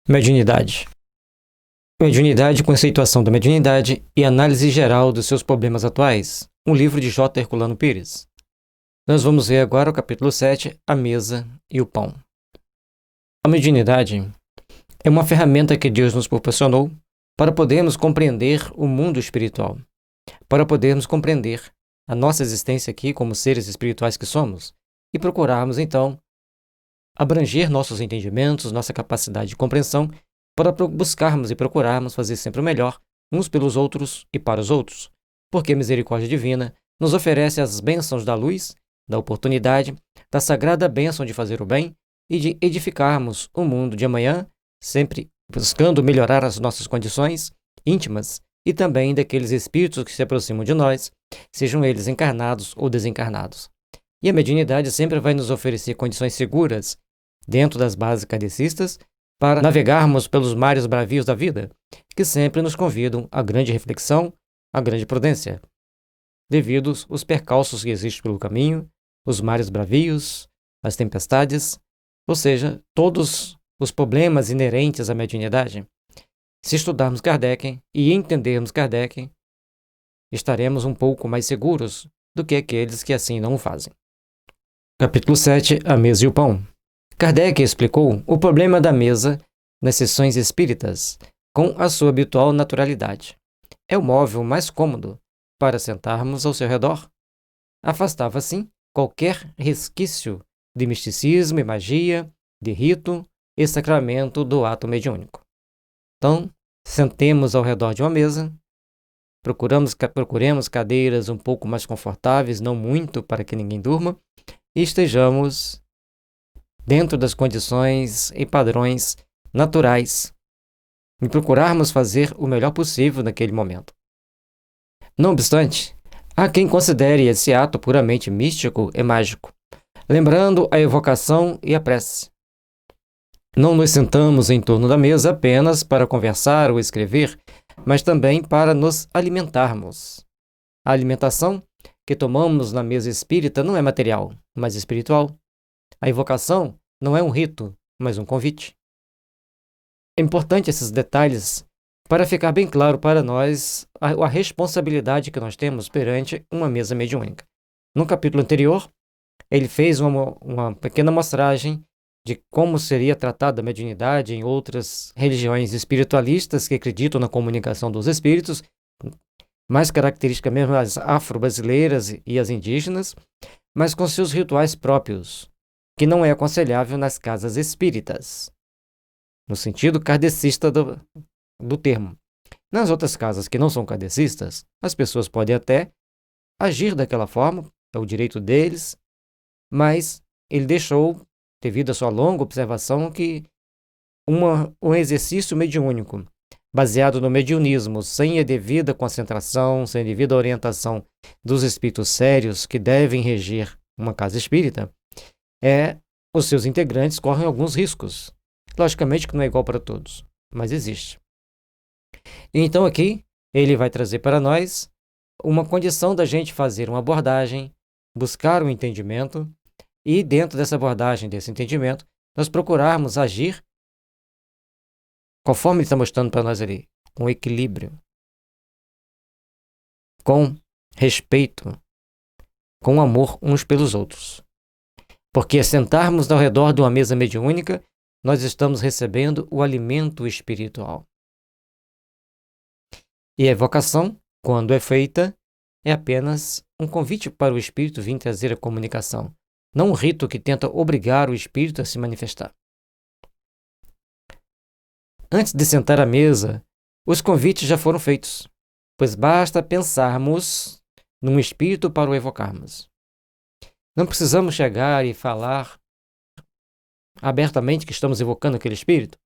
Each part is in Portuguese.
Mediunidade. Mediunidade, conceituação da mediunidade e análise geral dos seus problemas atuais. Um livro de J. Herculano Pires. Nós vamos ver agora o capítulo 7, a mesa e o pão. A mediunidade é uma ferramenta que Deus nos proporcionou para podermos compreender o mundo espiritual, para podermos compreender a nossa existência aqui como seres espirituais que somos e procurarmos, então, abranger nossos entendimentos, nossa capacidade de compreensão, para buscarmos e procurarmos fazer sempre o melhor uns pelos outros e para os outros, porque a misericórdia divina nos oferece as bênçãos da luz, da oportunidade, da sagrada bênção de fazer o bem e de edificarmos o mundo de amanhã, sempre buscando melhorar as nossas condições íntimas e também daqueles espíritos que se aproximam de nós, sejam eles encarnados ou desencarnados. E a mediunidade sempre vai nos oferecer condições seguras, dentro das bases kardecistas, para navegarmos pelos mares bravios da vida, que sempre nos convidam à grande reflexão, à grande prudência, devido aos percalços que existem pelo caminho, os mares bravios, as tempestades, ou seja, todos os problemas inerentes à mediunidade. Se estudarmos Kardec e entendermos Kardec, estaremos um pouco mais seguros do que aqueles que assim não o fazem. Capítulo 7, a mesa e o pão. Kardec explicou o problema da mesa nas sessões espíritas com a sua habitual naturalidade. É o móvel mais cômodo para sentarmos ao seu redor. Afastava, assim, qualquer resquício de misticismo e magia, de rito e sacramento do ato mediúnico. Então, sentemos ao redor de uma mesa, procuremos cadeiras um pouco mais confortáveis, não muito para que ninguém durma, e estejamos dentro das condições e padrões naturais e procurarmos fazer o melhor possível naquele momento. Não obstante, há quem considere esse ato puramente místico e mágico, lembrando a evocação e a prece. Não nos sentamos em torno da mesa apenas para conversar ou escrever, mas também para nos alimentarmos. A alimentação que tomamos na mesa espírita não é material, mas espiritual. A invocação não é um rito, mas um convite. É importante esses detalhes para ficar bem claro para nós a responsabilidade que nós temos perante uma mesa mediúnica. No capítulo anterior, ele fez uma pequena amostragem de como seria tratada a mediunidade em outras religiões espiritualistas que acreditam na comunicação dos espíritos, mais característica mesmo as afro-brasileiras e as indígenas, mas com seus rituais próprios, que não é aconselhável nas casas espíritas, no sentido kardecista do termo. Nas outras casas que não são kardecistas, as pessoas podem até agir daquela forma, é o direito deles, mas ele deixou, devido à sua longa observação, que um exercício mediúnico baseado no mediunismo, sem a devida concentração, sem a devida orientação dos espíritos sérios que devem reger uma casa espírita, os seus integrantes correm alguns riscos. Logicamente que não é igual para todos, mas existe. Então aqui, ele vai trazer para nós uma condição da gente fazer uma abordagem, buscar um entendimento, e dentro dessa abordagem, desse entendimento, nós procurarmos agir conforme ele está mostrando para nós ali, com equilíbrio, com respeito, com amor uns pelos outros. Porque sentarmos ao redor de uma mesa mediúnica, nós estamos recebendo o alimento espiritual. E a evocação, quando é feita, é apenas um convite para o espírito vir trazer a comunicação, não um rito que tenta obrigar o espírito a se manifestar. Antes de sentar à mesa, os convites já foram feitos, pois basta pensarmos num espírito para o evocarmos. Não precisamos chegar e falar abertamente que estamos evocando aquele espírito.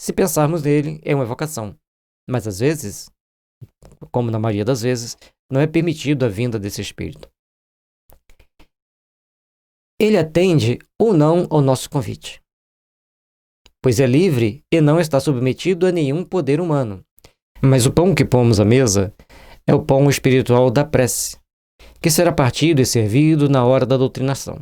Se pensarmos nele, é uma evocação. Mas às vezes, como na maioria das vezes, não é permitido a vinda desse espírito. Ele atende ou não ao nosso convite, pois é livre e não está submetido a nenhum poder humano. Mas o pão que pomos à mesa é o pão espiritual da prece, que será partido e servido na hora da doutrinação.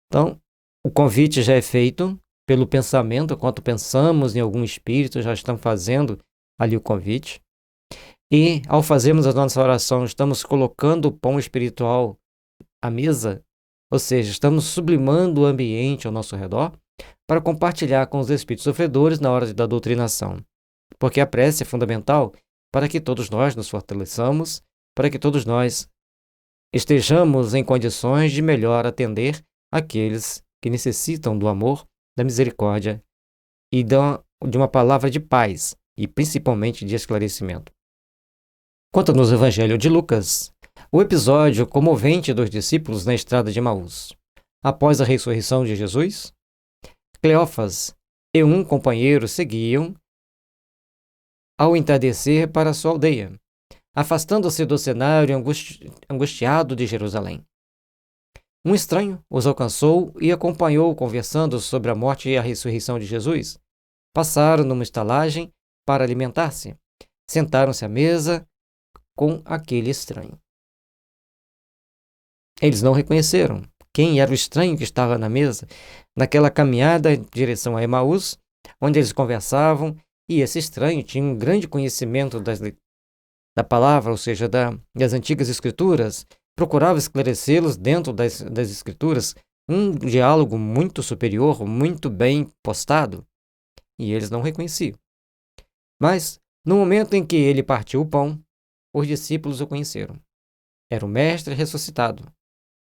Então, o convite já é feito pelo pensamento, enquanto pensamos em algum espírito, já estamos fazendo ali o convite. E ao fazermos a nossa oração, estamos colocando o pão espiritual à mesa, ou seja, estamos sublimando o ambiente ao nosso redor para compartilhar com os espíritos sofredores na hora da doutrinação. Porque a prece é fundamental para que todos nós nos fortaleçamos, para que todos nós estejamos em condições de melhor atender aqueles que necessitam do amor, da misericórdia e de uma palavra de paz e principalmente de esclarecimento. Quanto no Evangelho de Lucas, o episódio comovente dos discípulos na estrada de Emaús. Após a ressurreição de Jesus, Cleófas e um companheiro seguiam ao entardecer para sua aldeia, afastando-se do cenário angustiado de Jerusalém. Um estranho os alcançou e acompanhou conversando sobre a morte e a ressurreição de Jesus. Passaram numa estalagem para alimentar-se. Sentaram-se à mesa com aquele estranho. Eles não reconheceram quem era o estranho que estava na mesa, naquela caminhada em direção a Emaús, onde eles conversavam, e esse estranho tinha um grande conhecimento da palavra, ou seja, das antigas escrituras, procurava esclarecê-los dentro das escrituras, um diálogo muito superior, muito bem postado, e eles não reconheciam. Mas, no momento em que ele partiu o pão, os discípulos o conheceram. Era o Mestre ressuscitado.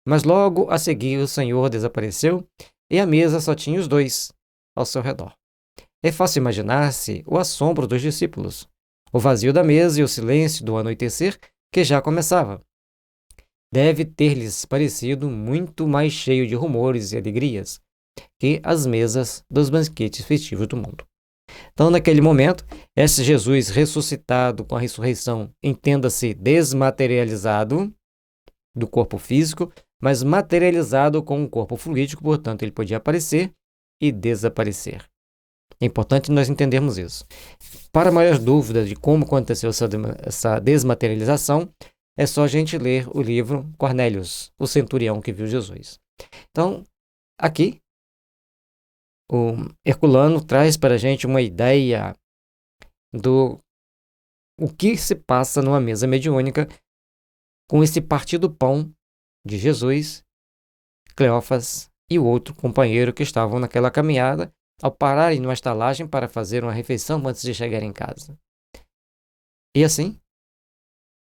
Mas logo a seguir o Senhor desapareceu e a mesa só tinha os dois ao seu redor. É fácil imaginar-se o assombro dos discípulos, o vazio da mesa e o silêncio do anoitecer que já começava. Deve ter-lhes parecido muito mais cheio de rumores e alegrias que as mesas dos banquetes festivos do mundo. Então, naquele momento, esse Jesus ressuscitado com a ressurreição, entenda-se desmaterializado do corpo físico, mas materializado com um corpo fluídico, portanto, ele podia aparecer e desaparecer. É importante nós entendermos isso. Para maiores dúvidas de como aconteceu essa desmaterialização, é só a gente ler o livro Cornélios, o centurião que viu Jesus. Então, aqui, o Herculano traz para a gente uma ideia do o que se passa numa mesa mediúnica com esse partir do pão de Jesus, Cleófas e o outro companheiro que estavam naquela caminhada ao pararem numa estalagem para fazer uma refeição antes de chegar em casa. E assim,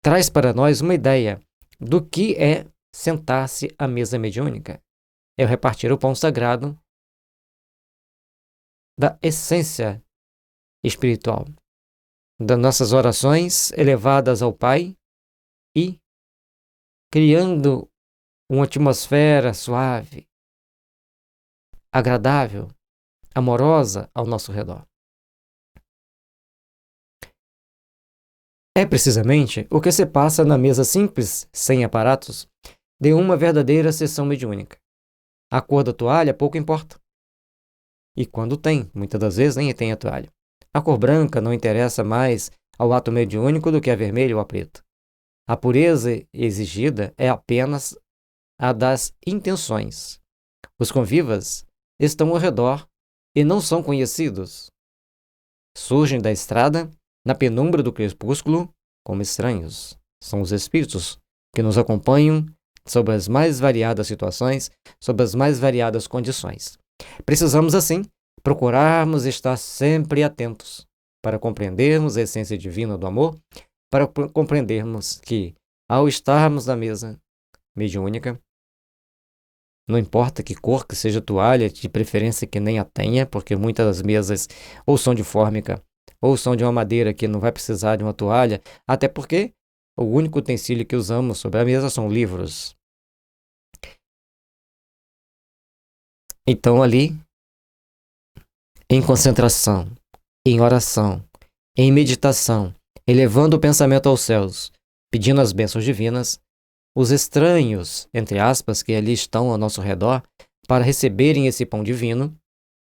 traz para nós uma ideia do que é sentar-se à mesa mediúnica. É o repartir o pão sagrado da essência espiritual, das nossas orações elevadas ao Pai e criando uma atmosfera suave, agradável, amorosa ao nosso redor. É precisamente o que se passa na mesa simples, sem aparatos, de uma verdadeira sessão mediúnica. A cor da toalha pouco importa. E quando tem, muitas das vezes nem tem a toalha. A cor branca não interessa mais ao ato mediúnico do que a vermelha ou a preta. A pureza exigida é apenas a das intenções. Os convivas estão ao redor e não são conhecidos. Surgem da estrada, na penumbra do crepúsculo, como estranhos. São os espíritos que nos acompanham sob as mais variadas situações, sob as mais variadas condições. Precisamos, assim, procurarmos estar sempre atentos para compreendermos a essência divina do amor, para compreendermos que, ao estarmos na mesa mediúnica, não importa que cor que seja a toalha, de preferência que nem a tenha, porque muitas das mesas ou são de fórmica, ou são de uma madeira que não vai precisar de uma toalha, até porque o único utensílio que usamos sobre a mesa são livros. Então ali, em concentração, em oração, em meditação, elevando o pensamento aos céus, pedindo as bênçãos divinas, os estranhos, entre aspas, que ali estão ao nosso redor, para receberem esse pão divino,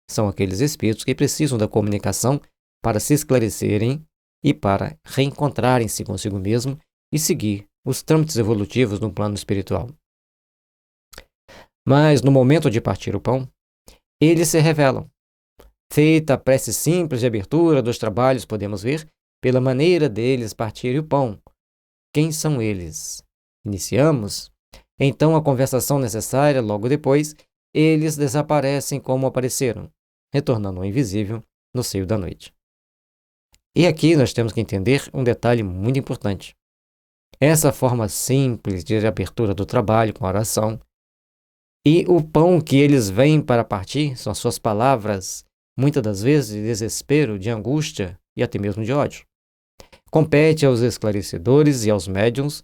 são aqueles espíritos que precisam da comunicação para se esclarecerem e para reencontrarem-se consigo mesmo e seguir os trâmites evolutivos no plano espiritual. Mas no momento de partir o pão, eles se revelam Feita a prece simples de abertura dos trabalhos, podemos ver, pela maneira deles partirem o pão. Quem são eles? Iniciamos. Então a conversação necessária, logo depois, eles desaparecem como apareceram, retornando ao invisível no seio da noite. E aqui nós temos que entender um detalhe muito importante. Essa forma simples de abertura do trabalho com oração e o pão que eles vêm para partir são as suas palavras, muitas das vezes de desespero, de angústia e até mesmo de ódio. Compete aos esclarecedores e aos médiuns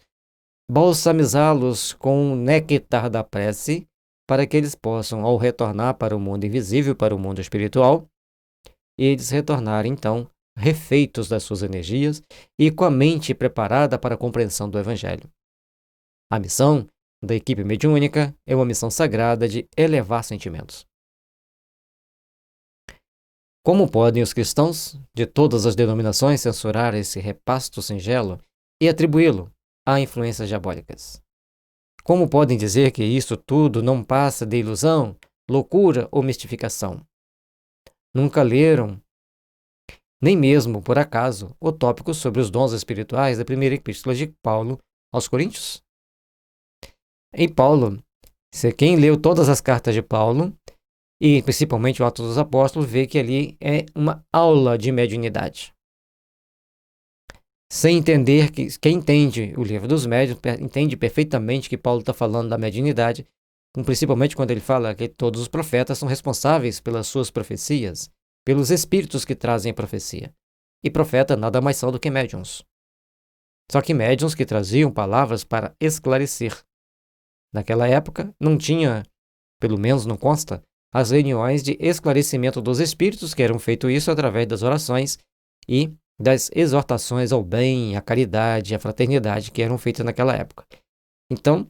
balsamizá-los com o néctar da prece para que eles possam, ao retornar para o mundo invisível, para o mundo espiritual, eles retornarem, então, refeitos das suas energias e com a mente preparada para a compreensão do Evangelho. A missão da equipe mediúnica é uma missão sagrada de elevar sentimentos. Como podem os cristãos de todas as denominações censurar esse repasto singelo e atribuí-lo a influências diabólicas? Como podem dizer que isto tudo não passa de ilusão, loucura ou mistificação? Nunca leram, nem mesmo por acaso, o tópico sobre os dons espirituais da primeira epístola de Paulo aos Coríntios? Em Paulo, quem leu todas as cartas de Paulo, e principalmente o Atos dos Apóstolos, vê que ali é uma aula de mediunidade. Sem entender que quem entende o livro dos médiuns entende perfeitamente que Paulo está falando da mediunidade, principalmente quando ele fala que todos os profetas são responsáveis pelas suas profecias, pelos espíritos que trazem a profecia. E profeta nada mais são do que médiuns. Só que médiuns que traziam palavras para esclarecer. Naquela época não tinha, pelo menos não consta, as reuniões de esclarecimento dos espíritos, que eram feito isso através das orações e das exortações ao bem, à caridade, à fraternidade, que eram feitas naquela época. Então,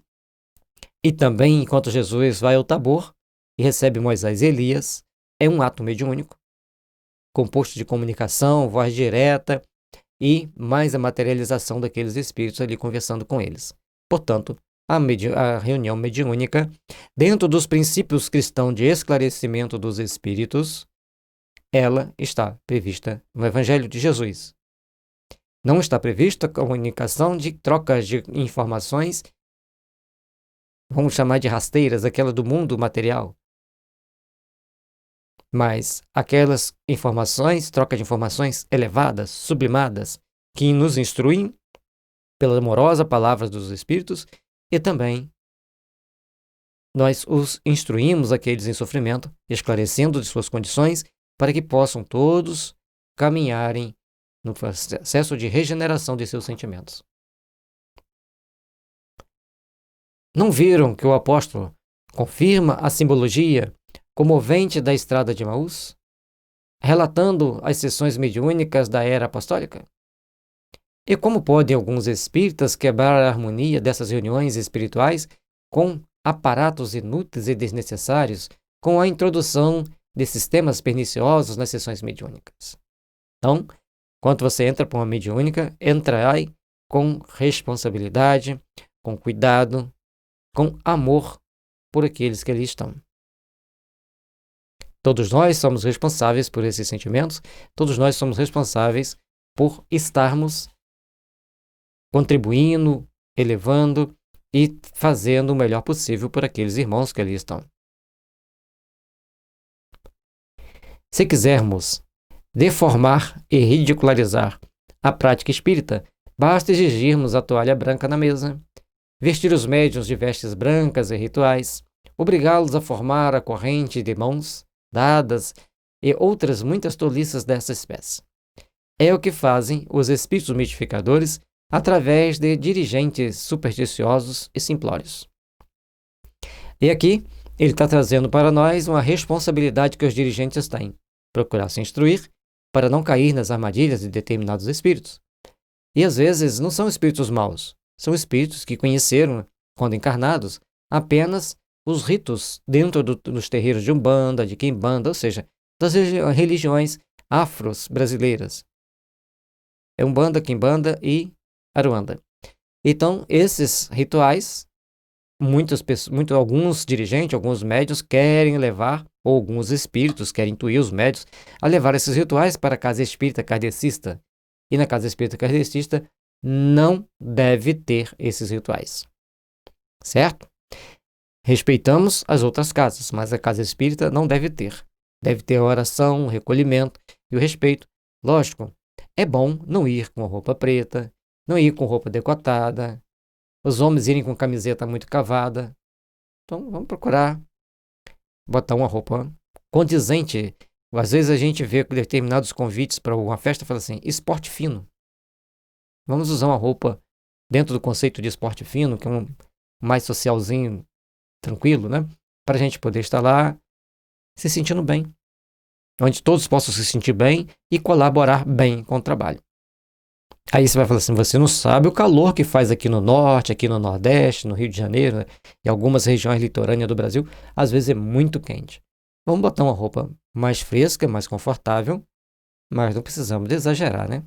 e também enquanto Jesus vai ao Tabor e recebe Moisés e Elias, é um ato mediúnico, composto de comunicação, voz direta e mais a materialização daqueles espíritos ali conversando com eles. Portanto, a reunião mediúnica, dentro dos princípios cristãos de esclarecimento dos espíritos, ela está prevista no Evangelho de Jesus. Não está prevista a comunicação de trocas de informações, vamos chamar de rasteiras, aquela do mundo material. Mas aquelas informações, troca de informações elevadas, sublimadas, que nos instruem pela amorosa palavra dos Espíritos e também nós os instruímos, aqueles em sofrimento, esclarecendo de suas condições, para que possam todos caminharem no processo de regeneração de seus sentimentos. Não viram que o apóstolo confirma a simbologia comovente da estrada de Emaús, relatando as sessões mediúnicas da era apostólica? E como podem alguns espíritas quebrar a harmonia dessas reuniões espirituais com aparatos inúteis e desnecessários, com a introdução de sistemas perniciosos nas sessões mediúnicas? Então, quando você entra para uma mediúnica, entra aí com responsabilidade, com cuidado, com amor por aqueles que ali estão. Todos nós somos responsáveis por esses sentimentos, todos nós somos responsáveis por estarmos contribuindo, elevando e fazendo o melhor possível por aqueles irmãos que ali estão. Se quisermos deformar e ridicularizar a prática espírita, basta exigirmos a toalha branca na mesa, vestir os médiuns de vestes brancas e rituais, obrigá-los a formar a corrente de mãos dadas e outras muitas tolices dessa espécie. É o que fazem os espíritos mistificadores através de dirigentes supersticiosos e simplórios. E aqui ele está trazendo para nós uma responsabilidade que os dirigentes têm: procurar se instruir para não cair nas armadilhas de determinados espíritos. E às vezes não são espíritos maus, são espíritos que conheceram, quando encarnados, apenas os ritos dentro dos terreiros de Umbanda, de Quimbanda, ou seja, das religiões afros brasileiras. É Umbanda, Quimbanda e Aruanda. Então, esses rituais, alguns dirigentes, alguns médiuns querem levar ou alguns espíritos querem intuir os médios a levar esses rituais para a casa espírita kardecista. E na casa espírita kardecista não deve ter esses rituais. Certo? Respeitamos as outras casas, mas a casa espírita não deve ter. Deve ter a oração, o recolhimento e o respeito. Lógico, é bom não ir com roupa preta, não ir com roupa decotada, os homens irem com camiseta muito cavada. Então, vamos procurar botar uma roupa condizente. Às vezes a gente vê determinados convites para uma festa e fala assim, esporte fino. Vamos usar uma roupa dentro do conceito de esporte fino, que é um mais socialzinho, tranquilo, né? Para a gente poder estar lá se sentindo bem. Onde todos possam se sentir bem e colaborar bem com o trabalho. Aí você vai falar assim, você não sabe o calor que faz aqui no norte, aqui no nordeste, no Rio de Janeiro, né? E algumas regiões litorâneas do Brasil, às vezes é muito quente. Vamos botar uma roupa mais fresca, mais confortável, mas não precisamos de exagerar, né?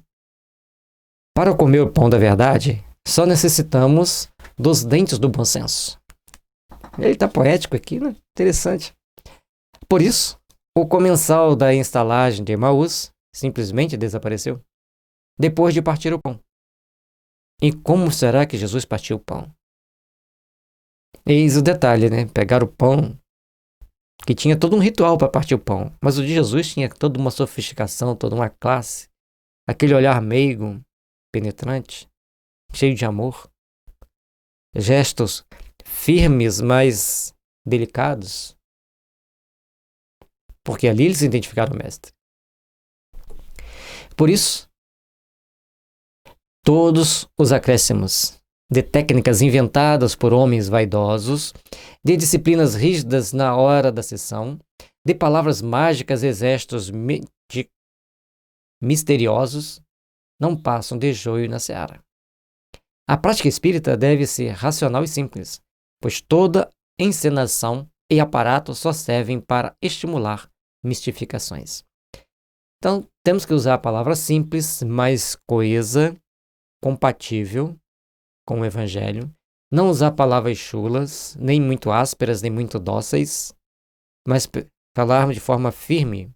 Para comer o pão da verdade, só necessitamos dos dentes do bom senso. Ele está poético aqui, né? Interessante. Por isso, o comensal da estalagem de Emaús simplesmente desapareceu depois de partir o pão. E como será que Jesus partiu o pão? Eis o detalhe, né? Pegar o pão, que tinha todo um ritual para partir o pão, mas o de Jesus tinha toda uma sofisticação, toda uma classe, aquele olhar meigo, penetrante, cheio de amor, gestos firmes, mas delicados, porque ali eles identificaram o Mestre. Por isso, todos os acréscimos de técnicas inventadas por homens vaidosos, de disciplinas rígidas na hora da sessão, de palavras mágicas e gestos misteriosos, não passam de joio na seara. A prática espírita deve ser racional e simples, pois toda encenação e aparato só servem para estimular mistificações. Então, temos que usar a palavra simples, mais coesa, compatível com o Evangelho, não usar palavras chulas, nem muito ásperas, nem muito dóceis, mas falarmos de forma firme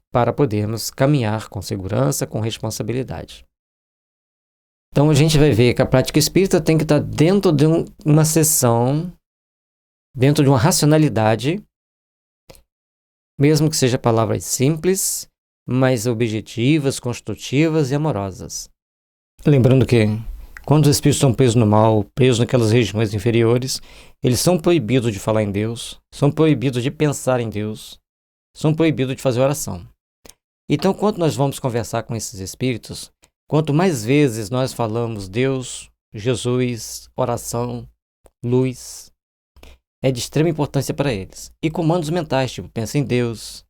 para podermos caminhar com segurança, com responsabilidade. Então a gente vai ver que a prática espírita tem que estar dentro de uma sessão, dentro de uma racionalidade, mesmo que seja palavras simples, mas objetivas, construtivas e amorosas. Lembrando que quando os espíritos estão presos no mal, presos naquelas regiões inferiores, eles são proibidos de falar em Deus, são proibidos de pensar em Deus, são proibidos de fazer oração. Então, quando nós vamos conversar com esses espíritos, quanto mais vezes nós falamos Deus, Jesus, oração, luz, é de extrema importância para eles. E comandos mentais, tipo, pensa em Deus.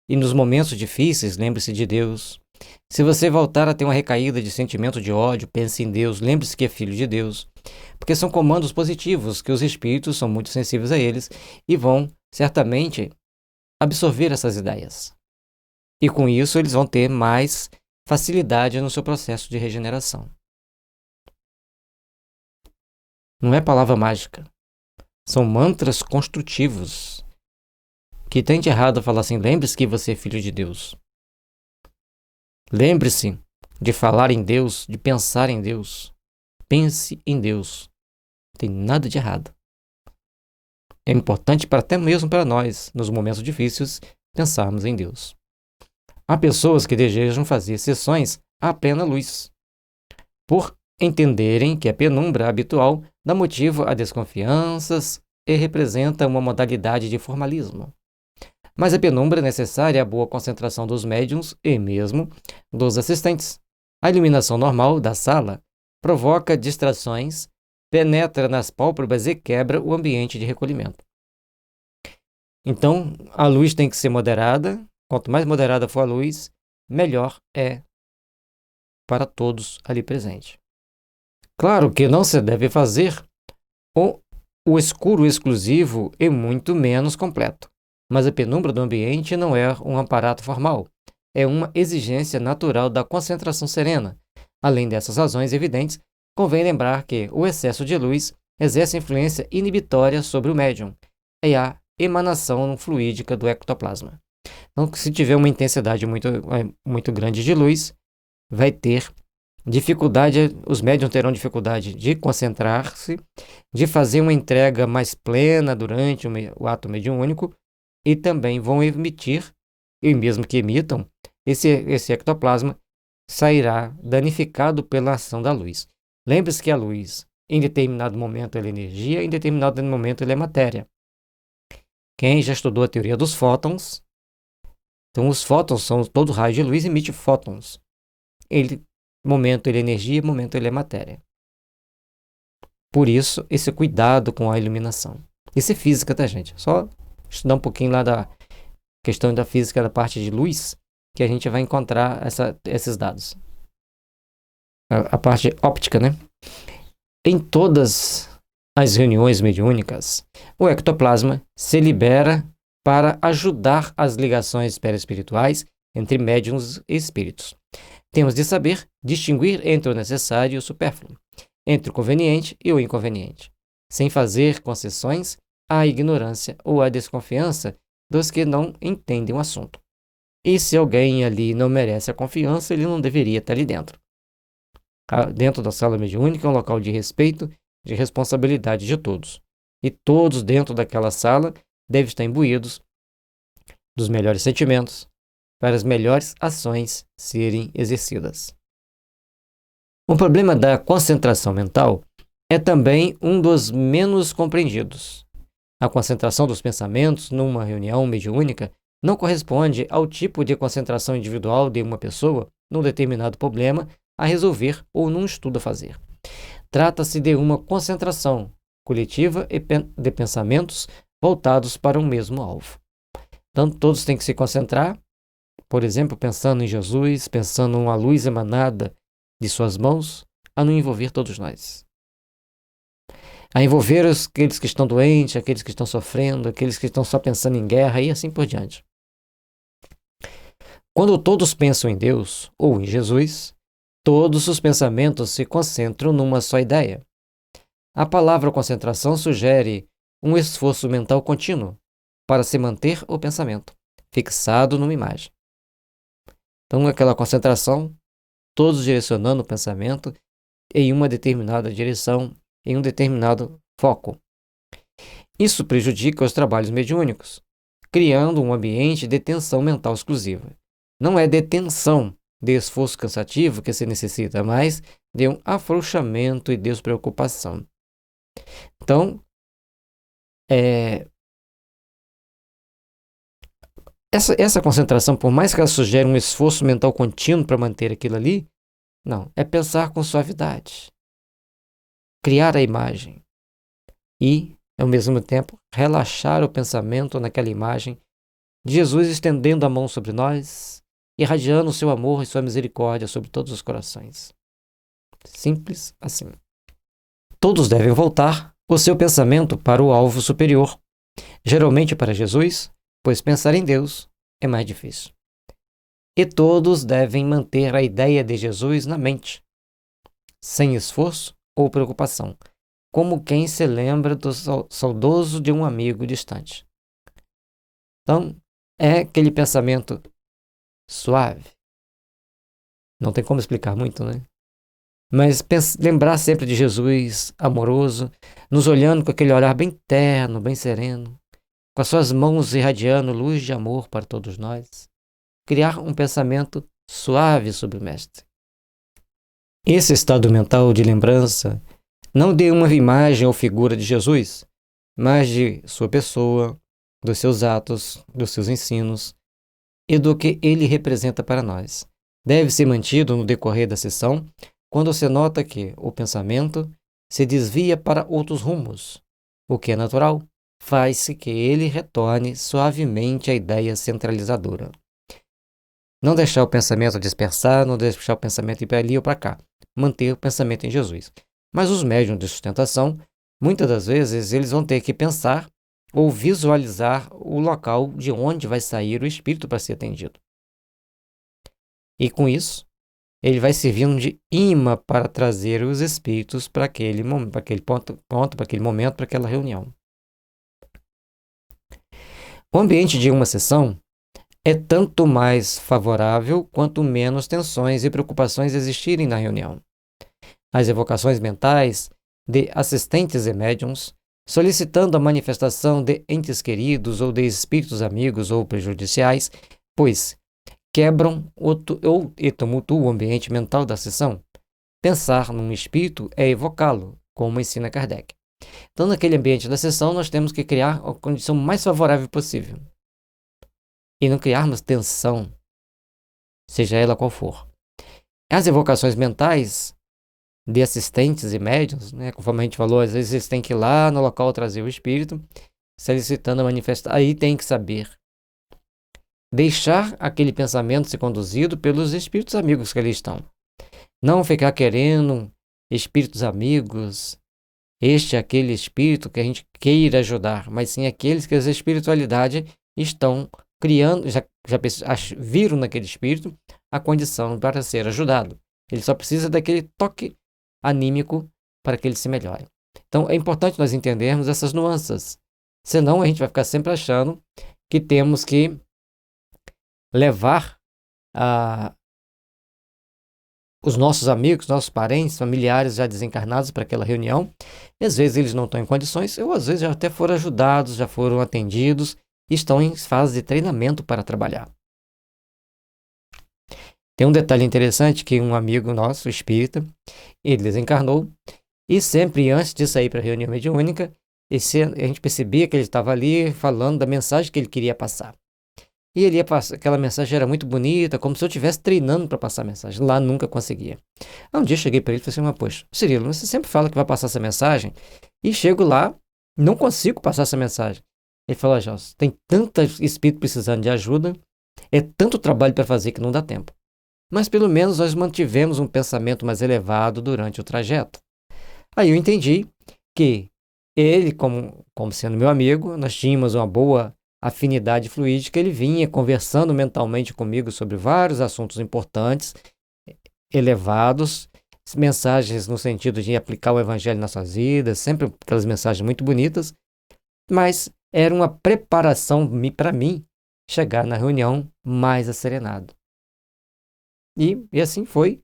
E nos momentos difíceis, lembre-se de Deus. Se você voltar a ter uma recaída de sentimento de ódio, pense em Deus, lembre-se que é filho de Deus. Porque são comandos positivos, que os espíritos são muito sensíveis a eles e vão, certamente, absorver essas ideias. E com isso eles vão ter mais facilidade no seu processo de regeneração. Não é palavra mágica. São mantras construtivos. Que tem de errado falar assim, lembre-se que você é filho de Deus. Lembre-se de falar em Deus, de pensar em Deus. Pense em Deus. Não tem nada de errado. É importante até mesmo para nós, nos momentos difíceis, pensarmos em Deus. Há pessoas que desejam fazer sessões à plena luz, por entenderem que a penumbra habitual dá motivo a desconfianças e representa uma modalidade de formalismo. Mas a penumbra é necessária à boa concentração dos médiuns e mesmo dos assistentes. A iluminação normal da sala provoca distrações, penetra nas pálpebras e quebra o ambiente de recolhimento. Então, a luz tem que ser moderada. Quanto mais moderada for a luz, melhor é para todos ali presentes. Claro que não se deve fazer o escuro exclusivo e muito menos completo. Mas a penumbra do ambiente não é um aparato formal, é uma exigência natural da concentração serena. Além dessas razões evidentes, convém lembrar que o excesso de luz exerce influência inibitória sobre o médium, e há emanação fluídica do ectoplasma. Então, se tiver uma intensidade muito grande de luz, vai ter dificuldade, os médiuns terão dificuldade de concentrar-se, de fazer uma entrega mais plena durante o ato mediúnico, e também vão emitir, e mesmo que emitam, esse ectoplasma sairá danificado pela ação da luz. Lembre-se que a luz, em determinado momento, ela é energia, em determinado momento, ela é matéria. Quem já estudou a teoria dos fótons, então os fótons são todo raio de luz, emite fótons. Momento ele é energia, momento ele é matéria. Por isso, esse cuidado com a iluminação. Isso é física, tá, gente? Só estudar um pouquinho lá da questão da física, da parte de luz, que a gente vai encontrar esses dados. A parte óptica, né? Em todas as reuniões mediúnicas, o ectoplasma se libera para ajudar as ligações perispirituais entre médiuns e espíritos. Temos de saber distinguir entre o necessário e o supérfluo, entre o conveniente e o inconveniente, sem fazer concessões à ignorância ou à desconfiança dos que não entendem o assunto. E se alguém ali não merece a confiança, ele não deveria estar ali dentro. Dentro da sala mediúnica é um local de respeito, de responsabilidade de todos. E todos dentro daquela sala devem estar imbuídos dos melhores sentimentos, para as melhores ações serem exercidas. O problema da concentração mental é também um dos menos compreendidos. A concentração dos pensamentos numa reunião mediúnica não corresponde ao tipo de concentração individual de uma pessoa num determinado problema a resolver ou num estudo a fazer. Trata-se de uma concentração coletiva de pensamentos voltados para um mesmo alvo. Então, todos têm que se concentrar, por exemplo, pensando em Jesus, pensando numa luz emanada de suas mãos, a não envolver todos nós. A envolver aqueles que estão doentes, aqueles que estão sofrendo, aqueles que estão só pensando em guerra e assim por diante. Quando todos pensam em Deus ou em Jesus, todos os pensamentos se concentram numa só ideia. A palavra concentração sugere um esforço mental contínuo para se manter o pensamento fixado numa imagem. Então, aquela concentração, todos direcionando o pensamento em uma determinada direção, em um determinado foco. Isso prejudica os trabalhos mediúnicos, criando um ambiente de tensão mental exclusiva. Não é detenção de esforço cansativo que se necessita, mas de um afrouxamento e despreocupação. Então, essa concentração, por mais que ela sugere um esforço mental contínuo para manter aquilo ali, não, é pensar com suavidade, criar a imagem e, ao mesmo tempo, relaxar o pensamento naquela imagem de Jesus estendendo a mão sobre nós, irradiando o seu amor e sua misericórdia sobre todos os corações. Simples assim. Todos devem voltar o seu pensamento para o alvo superior, geralmente para Jesus, pois pensar em Deus é mais difícil. E todos devem manter a ideia de Jesus na mente, sem esforço ou preocupação, como quem se lembra do saudoso de um amigo distante. Então, é aquele pensamento suave. Não tem como explicar muito, né? Mas lembrar sempre de Jesus amoroso, nos olhando com aquele olhar bem terno, bem sereno, com as suas mãos irradiando luz de amor para todos nós. Criar um pensamento suave sobre o Mestre. Esse estado mental de lembrança, não de uma imagem ou figura de Jesus, mas de sua pessoa, dos seus atos, dos seus ensinos e do que ele representa para nós, deve ser mantido no decorrer da sessão, quando se nota que o pensamento se desvia para outros rumos, o que é natural, faz-se que ele retorne suavemente à ideia centralizadora. Não deixar o pensamento dispersar, não deixar o pensamento ir para ali ou para cá, manter o pensamento em Jesus. Mas os médiuns de sustentação, muitas das vezes, eles vão ter que pensar ou visualizar o local de onde vai sair o espírito para ser atendido. E com isso, ele vai servindo de imã para trazer os espíritos para aquele momento, para aquela reunião. O ambiente de uma sessão é tanto mais favorável quanto menos tensões e preocupações existirem na reunião. As evocações mentais de assistentes e médiuns, solicitando a manifestação de entes queridos ou de espíritos amigos ou prejudiciais, pois quebram e tumultuam o ambiente mental da sessão. Pensar num espírito é evocá-lo, como ensina Kardec. Então, naquele ambiente da sessão, nós temos que criar a condição mais favorável possível. E não criarmos tensão, seja ela qual for. As evocações mentais de assistentes e médiuns, conforme a gente falou, às vezes eles têm que ir lá no local trazer o espírito, solicitando a manifestação. Aí tem que saber deixar aquele pensamento ser conduzido pelos espíritos amigos que ali estão. Não ficar querendo espíritos amigos, aquele espírito que a gente queira ajudar, mas sim aqueles que a espiritualidade estão criando, já viram naquele espírito a condição para ser ajudado. Ele só precisa daquele toque anímico para que ele se melhore. Então é importante nós entendermos essas nuances, senão a gente vai ficar sempre achando que temos que levar os nossos amigos, nossos parentes, familiares já desencarnados para aquela reunião, e às vezes eles não estão em condições, ou às vezes já até foram ajudados, já foram atendidos, e estão em fase de treinamento para trabalhar. Tem um detalhe interessante que um amigo nosso, espírita, ele desencarnou, e sempre antes de sair para a reunião mediúnica, a gente percebia que ele estava ali falando da mensagem que ele queria passar. E ele ia passar, aquela mensagem era muito bonita, como se eu estivesse treinando para passar a mensagem. Lá nunca conseguia. Um dia eu cheguei para ele e falei assim, mas poxa, Cirilo, você sempre fala que vai passar essa mensagem, e chego lá, não consigo passar essa mensagem. Ele falou, Gelson, tem tanto espírito precisando de ajuda, é tanto trabalho para fazer que não dá tempo. Mas pelo menos nós mantivemos um pensamento mais elevado durante o trajeto. Aí eu entendi que ele, como sendo meu amigo, nós tínhamos uma boa afinidade fluídica, ele vinha conversando mentalmente comigo sobre vários assuntos importantes, elevados, mensagens no sentido de aplicar o evangelho nas suas vidas, sempre aquelas mensagens muito bonitas, mas era uma preparação para mim chegar na reunião mais asserenado. E assim foi,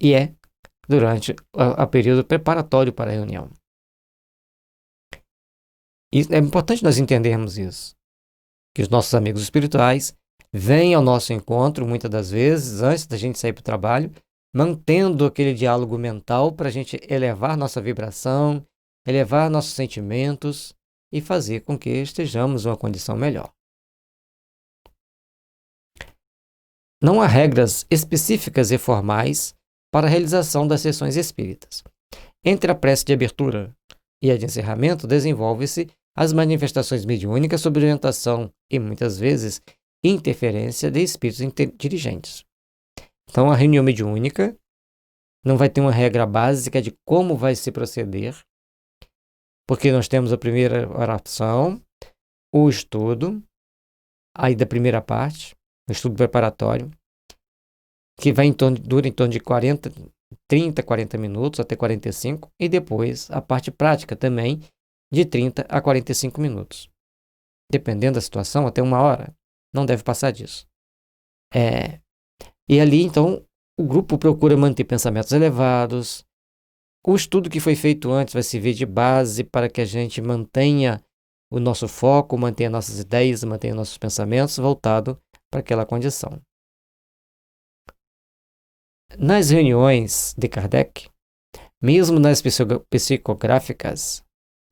e é, durante o período preparatório para a reunião. E é importante nós entendermos isso, que os nossos amigos espirituais vêm ao nosso encontro, muitas das vezes, antes da gente sair para o trabalho, mantendo aquele diálogo mental para a gente elevar nossa vibração, elevar nossos sentimentos e fazer com que estejamos em uma condição melhor. Não há regras específicas e formais para a realização das sessões espíritas. Entre a prece de abertura e a de encerramento, desenvolve-se as manifestações mediúnicas sob orientação e, muitas vezes, interferência de espíritos dirigentes. Então, a reunião mediúnica não vai ter uma regra básica de como vai se proceder, porque nós temos a primeira oração, o estudo, aí da primeira parte, o estudo preparatório, que dura em torno de 30, 40 minutos, até 45, e depois a parte prática também, de 30 a 45 minutos. Dependendo da situação, até 1 hora. Não deve passar disso. E ali, então, o grupo procura manter pensamentos elevados. O estudo que foi feito antes vai servir de base para que a gente mantenha o nosso foco, mantenha nossas ideias, mantenha nossos pensamentos voltados para aquela condição. Nas reuniões de Kardec, mesmo nas psicográficas,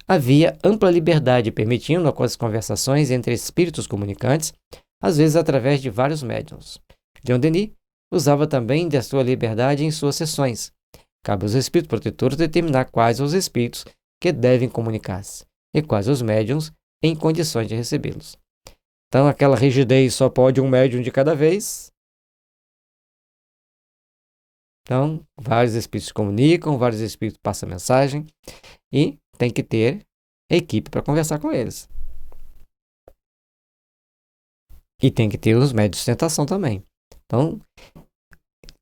havia ampla liberdade, permitindo as conversações entre espíritos comunicantes, às vezes através de vários médiuns. Leon Denis usava também da sua liberdade em suas sessões. Cabe aos espíritos protetores determinar quais os espíritos que devem comunicar-se e quais os médiuns em condições de recebê-los. Então, aquela rigidez, só pode um médium de cada vez. Então, vários espíritos comunicam, vários espíritos passam mensagem e tem que ter equipe para conversar com eles. E tem que ter os médios de sustentação também. Então,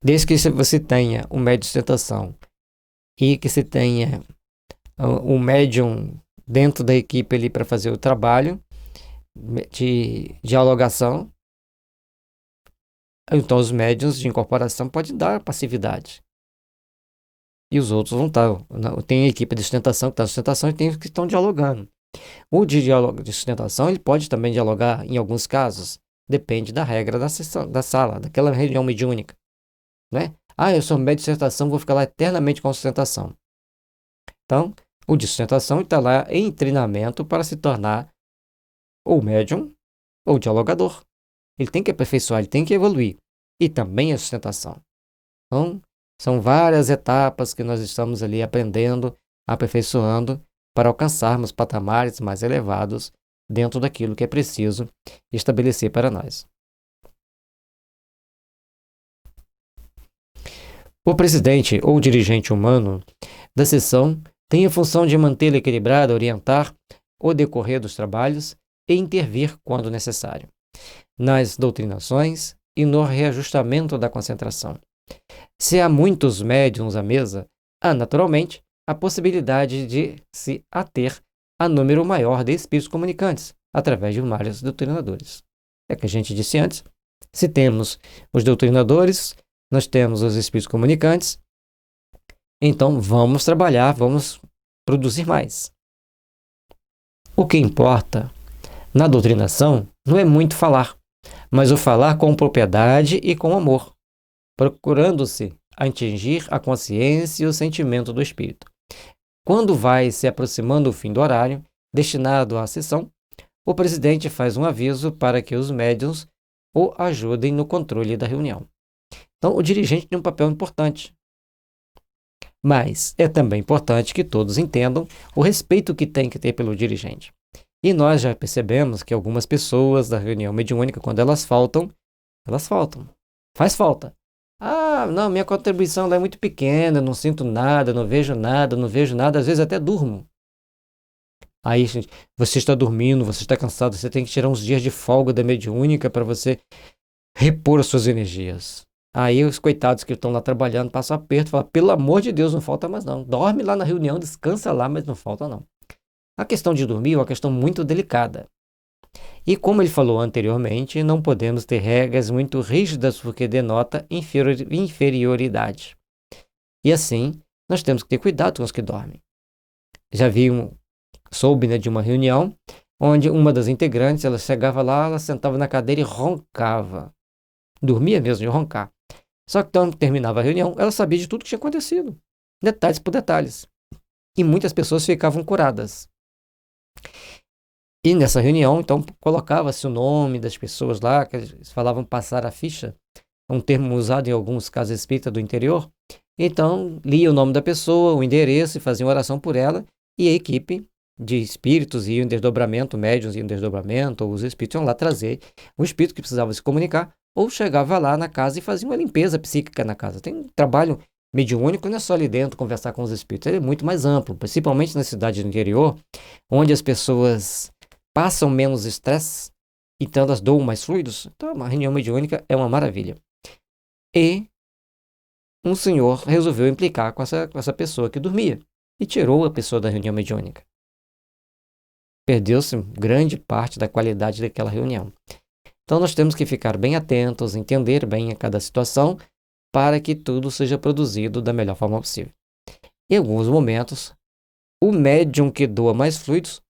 desde que você tenha um médio de sustentação e que você tenha um médium dentro da equipe ali para fazer o trabalho, de dialogação, então os médiuns de incorporação podem dar passividade. E os outros vão estar. Tem a equipe de sustentação que está na sustentação e tem os que estão dialogando. O de sustentação ele pode também dialogar em alguns casos. Depende da regra da sessão, da sala, daquela reunião mediúnica. Né? Ah, eu sou médium de sustentação, vou ficar lá eternamente com sustentação. Então, o de sustentação está lá em treinamento para se tornar ou médium ou dialogador. Ele tem que aperfeiçoar, ele tem que evoluir. E também a sustentação. Então, são várias etapas que nós estamos ali aprendendo, aperfeiçoando, para alcançarmos patamares mais elevados dentro daquilo que é preciso estabelecer para nós. O presidente ou dirigente humano da seção tem a função de mantê-la equilibrada, orientar o decorrer dos trabalhos e intervir quando necessário, nas doutrinações e no reajustamento da concentração. Se há muitos médiuns à mesa, há naturalmente a possibilidade de se ater a número maior de espíritos comunicantes, através de vários doutrinadores. É o que a gente disse antes. Se temos os doutrinadores, nós temos os espíritos comunicantes, então vamos trabalhar, vamos produzir mais. O que importa na doutrinação não é muito falar, mas o falar com propriedade e com amor, procurando-se atingir a consciência e o sentimento do espírito. Quando vai se aproximando o fim do horário destinado à sessão, o presidente faz um aviso para que os médiuns o ajudem no controle da reunião. Então, o dirigente tem um papel importante. Mas é também importante que todos entendam o respeito que tem que ter pelo dirigente. E nós já percebemos que algumas pessoas da reunião mediúnica, quando elas faltam. Faz falta. Ah, não, minha contribuição lá é muito pequena, não sinto nada, não vejo nada, às vezes até durmo. Aí, gente, você está dormindo, você está cansado, você tem que tirar uns dias de folga da mediúnica para você repor as suas energias. Aí os coitados que estão lá trabalhando passam aperto, falam, pelo amor de Deus, não falta mais não. Dorme lá na reunião, descansa lá, mas não falta não. A questão de dormir é uma questão muito delicada. E como ele falou anteriormente, não podemos ter regras muito rígidas porque denota inferioridade. E assim, nós temos que ter cuidado com os que dormem. Soube, né, de uma reunião onde uma das integrantes, ela chegava lá, ela sentava na cadeira e roncava. Dormia mesmo de roncar. Só que quando terminava a reunião, ela sabia de tudo que tinha acontecido. Detalhes por detalhes. E muitas pessoas ficavam curadas. E nessa reunião, então, colocava-se o nome das pessoas lá, que eles falavam passar a ficha, um termo usado em alguns casos espíritas do interior. Então, lia o nome da pessoa, o endereço, e fazia oração por ela, e a equipe de espíritos iam em desdobramento, médiuns iam em desdobramento, ou os espíritos iam lá trazer o espírito que precisava se comunicar, ou chegava lá na casa e fazia uma limpeza psíquica na casa. Tem um trabalho mediúnico, não é só ali dentro conversar com os espíritos, ele é muito mais amplo, principalmente na cidade do interior, onde as pessoas passam menos estresse, então elas doam mais fluidos. Então, uma reunião mediúnica é uma maravilha. E um senhor resolveu implicar com essa pessoa que dormia e tirou a pessoa da reunião mediúnica. Perdeu-se grande parte da qualidade daquela reunião. Então, nós temos que ficar bem atentos, entender bem a cada situação, para que tudo seja produzido da melhor forma possível. Em alguns momentos, o médium que doa mais fluidos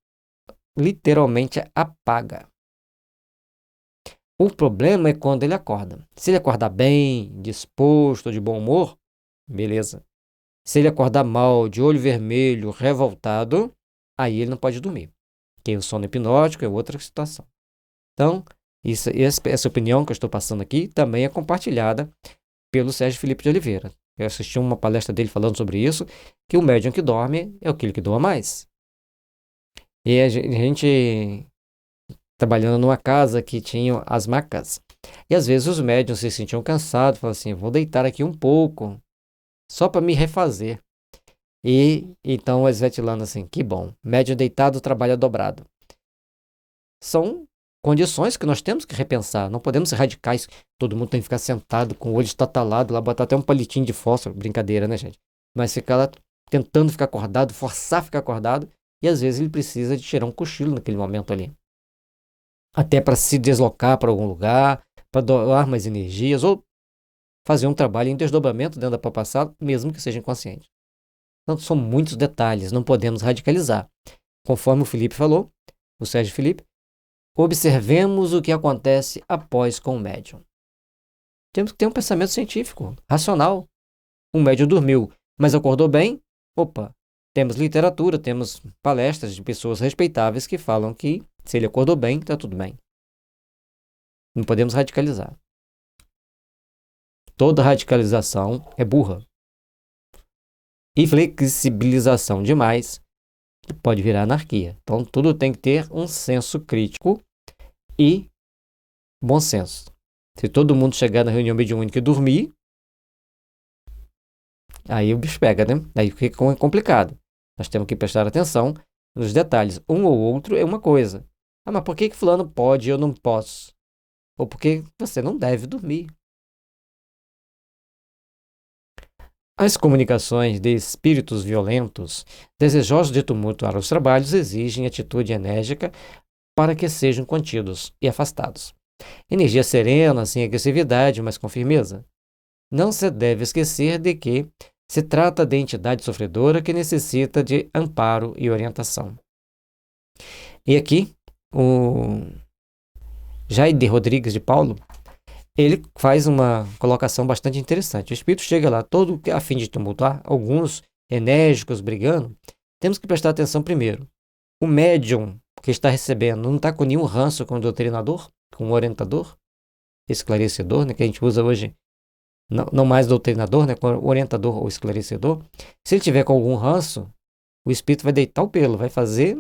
literalmente apaga. O problema é quando ele acorda. Se ele acordar bem, disposto, de bom humor, beleza. Se ele acordar mal, de olho vermelho, revoltado, aí ele não pode dormir. Porque o sono hipnótico é outra situação. Então, essa opinião que eu estou passando aqui também é compartilhada pelo Sérgio Felipe de Oliveira. Eu assisti uma palestra dele falando sobre isso, que o médium que dorme é aquele que doa mais. E a gente trabalhando numa casa que tinha as macas. E às vezes os médiuns se sentiam cansados, falavam assim, vou deitar aqui um pouco, só para me refazer. E então o Svetlana assim, que bom, médium deitado trabalha dobrado. São condições que nós temos que repensar, não podemos ser radicais, todo mundo tem que ficar sentado com o olho estatalado, lá botar até um palitinho de fósforo, brincadeira, né, gente? Mas ficar lá tentando ficar acordado, forçar a ficar acordado, e às vezes ele precisa de tirar um cochilo naquele momento ali. até para se deslocar para algum lugar, para doar mais energias, ou fazer um trabalho em desdobramento dentro da própria sala, mesmo que seja inconsciente. Então, são muitos detalhes, não podemos radicalizar. Conforme o Felipe falou, o Sérgio Felipe, observemos o que acontece após com o médium. Temos que ter um pensamento científico, racional. O médium dormiu, mas acordou bem? Opa, temos literatura, temos palestras de pessoas respeitáveis que falam que se ele acordou bem, está tudo bem. Não podemos radicalizar. Toda radicalização é burra. E flexibilização demais pode virar anarquia. Então, tudo tem que ter um senso crítico e bom senso. Se todo mundo chegar na reunião mediúnica e dormir, aí o bicho pega, né? Aí fica complicado. Nós temos que prestar atenção nos detalhes. Um ou outro é uma coisa. Ah, mas por que fulano pode e eu não posso? Ou por que você não deve dormir? As comunicações de espíritos violentos, desejosos de tumultuar os trabalhos, exigem atitude enérgica para que sejam contidos e afastados. Energia serena, sem agressividade, mas com firmeza. Não se deve esquecer de que se trata de entidade sofredora que necessita de amparo e orientação. E aqui, o Jaide Rodrigues de Paulo, ele faz uma colocação bastante interessante. O espírito chega lá todo a fim de tumultuar, alguns enérgicos brigando. Temos que prestar atenção primeiro. O médium que está recebendo não está com nenhum ranço com o doutrinador, com o orientador, esclarecedor, né, que a gente usa hoje, não mais doutrinador, né, com o orientador ou esclarecedor. Se ele tiver com algum ranço, o espírito vai deitar o pelo, vai fazer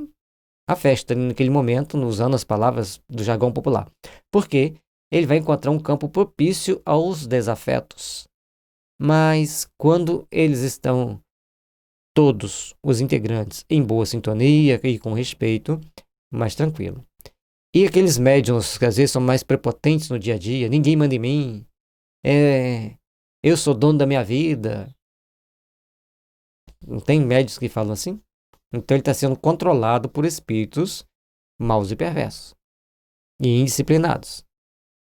a festa naquele momento, usando as palavras do jargão popular. Por quê? Ele vai encontrar um campo propício aos desafetos. Mas quando eles estão todos os integrantes em boa sintonia e com respeito, mais tranquilo. E aqueles médiuns que às vezes são mais prepotentes no dia a dia, ninguém manda em mim, eu sou dono da minha vida. Não tem médiuns que falam assim? Então ele está sendo controlado por espíritos maus e perversos e indisciplinados,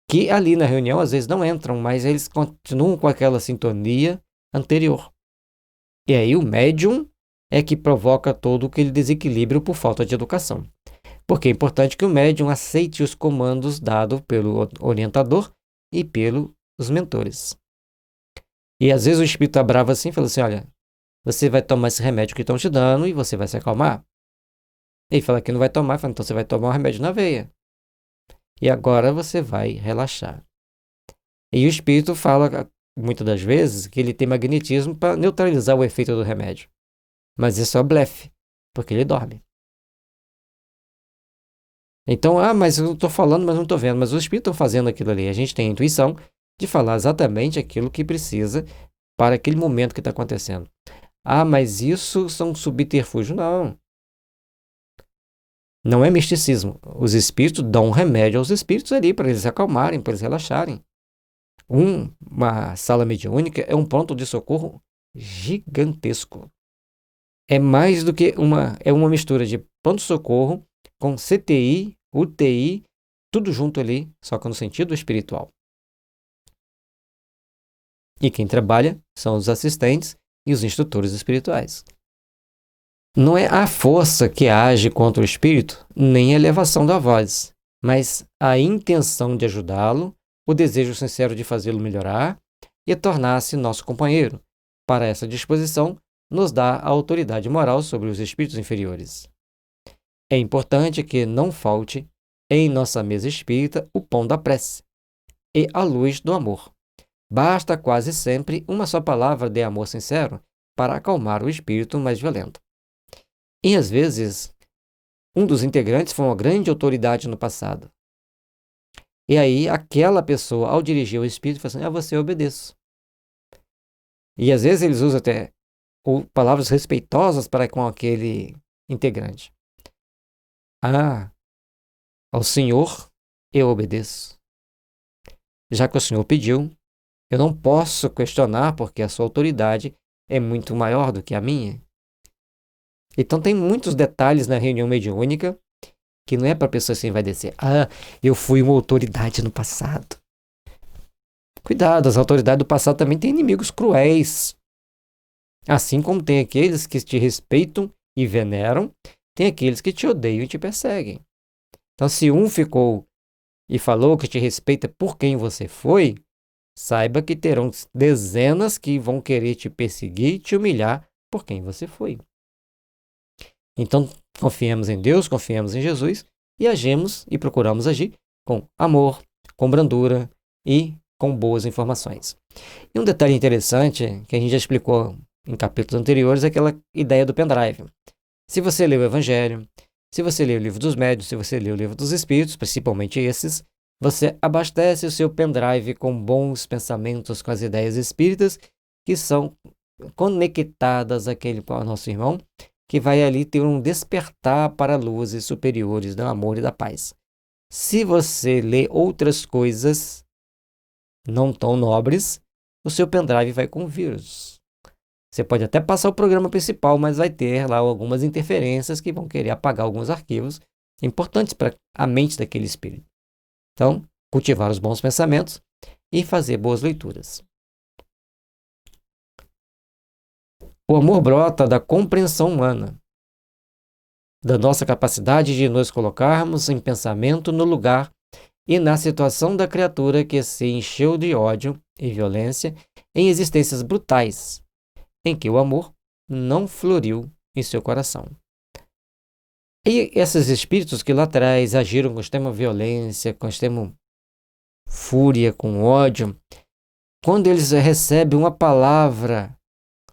que ali na reunião às vezes não entram, mas eles continuam com aquela sintonia anterior. E aí o médium é que provoca todo aquele desequilíbrio por falta de educação. Porque é importante que o médium aceite os comandos dados pelo orientador e pelos mentores. E às vezes o espírito está bravo assim, fala assim, olha, você vai tomar esse remédio que estão te dando e você vai se acalmar. Ele fala que não vai tomar, fala, então você vai tomar um remédio na veia. E agora você vai relaxar. E o espírito fala, muitas das vezes, que ele tem magnetismo para neutralizar o efeito do remédio. Mas isso é blefe, porque ele dorme. Então, mas eu estou falando, mas não estou vendo. Mas os espíritos estão fazendo aquilo ali. A gente tem a intuição de falar exatamente aquilo que precisa para aquele momento que está acontecendo. Mas isso são subterfúgio. Não. Não é misticismo. Os espíritos dão um remédio aos espíritos ali para eles se acalmarem, para eles relaxarem. Uma sala mediúnica é um ponto de socorro gigantesco. É mais do que uma mistura de pronto-socorro com CTI, UTI, tudo junto ali, só que no sentido espiritual. E quem trabalha são os assistentes e os instrutores espirituais. Não é a força que age contra o espírito, nem a elevação da voz, mas a intenção de ajudá-lo, o desejo sincero de fazê-lo melhorar e tornar-se nosso companheiro. Para essa disposição, nos dá a autoridade moral sobre os espíritos inferiores. É importante que não falte em nossa mesa espírita o pão da prece e a luz do amor. Basta quase sempre uma só palavra de amor sincero para acalmar o espírito mais violento. E às vezes, um dos integrantes foi uma grande autoridade no passado. E aí, aquela pessoa, ao dirigir o espírito, fala assim, você obedeço. E às vezes eles usam até palavras respeitosas para com aquele integrante. Ao Senhor eu obedeço. Já que o Senhor pediu, eu não posso questionar porque a sua autoridade é muito maior do que a minha. Então tem muitos detalhes na reunião mediúnica que não é para a pessoa se envaidecer. Ah, eu fui uma autoridade no passado. Cuidado, as autoridades do passado também têm inimigos cruéis. Assim como tem aqueles que te respeitam e veneram, tem aqueles que te odeiam e te perseguem. Então, se um ficou e falou que te respeita por quem você foi, saiba que terão dezenas que vão querer te perseguir e te humilhar por quem você foi. Então, confiemos em Deus, confiemos em Jesus e agimos e procuramos agir com amor, com brandura e com boas informações. E um detalhe interessante, que a gente já explicou em capítulos anteriores, é aquela ideia do pendrive. Se você lê o Evangelho, se você lê o Livro dos Médiuns, se você lê o Livro dos Espíritos, principalmente esses, você abastece o seu pendrive com bons pensamentos, com as ideias espíritas que são conectadas àquele com o nosso irmão, que vai ali ter um despertar para luzes superiores do amor e da paz. Se você lê outras coisas não tão nobres, o seu pendrive vai com vírus. Você pode até passar o programa principal, mas vai ter lá algumas interferências que vão querer apagar alguns arquivos importantes para a mente daquele espírito. Então, cultivar os bons pensamentos e fazer boas leituras. O amor brota da compreensão humana, da nossa capacidade de nos colocarmos em pensamento no lugar e na situação da criatura que se encheu de ódio e violência em existências brutais, em que o amor não floriu em seu coração. E esses espíritos que lá atrás agiram com extrema violência, com extrema fúria, com ódio, quando eles recebem uma palavra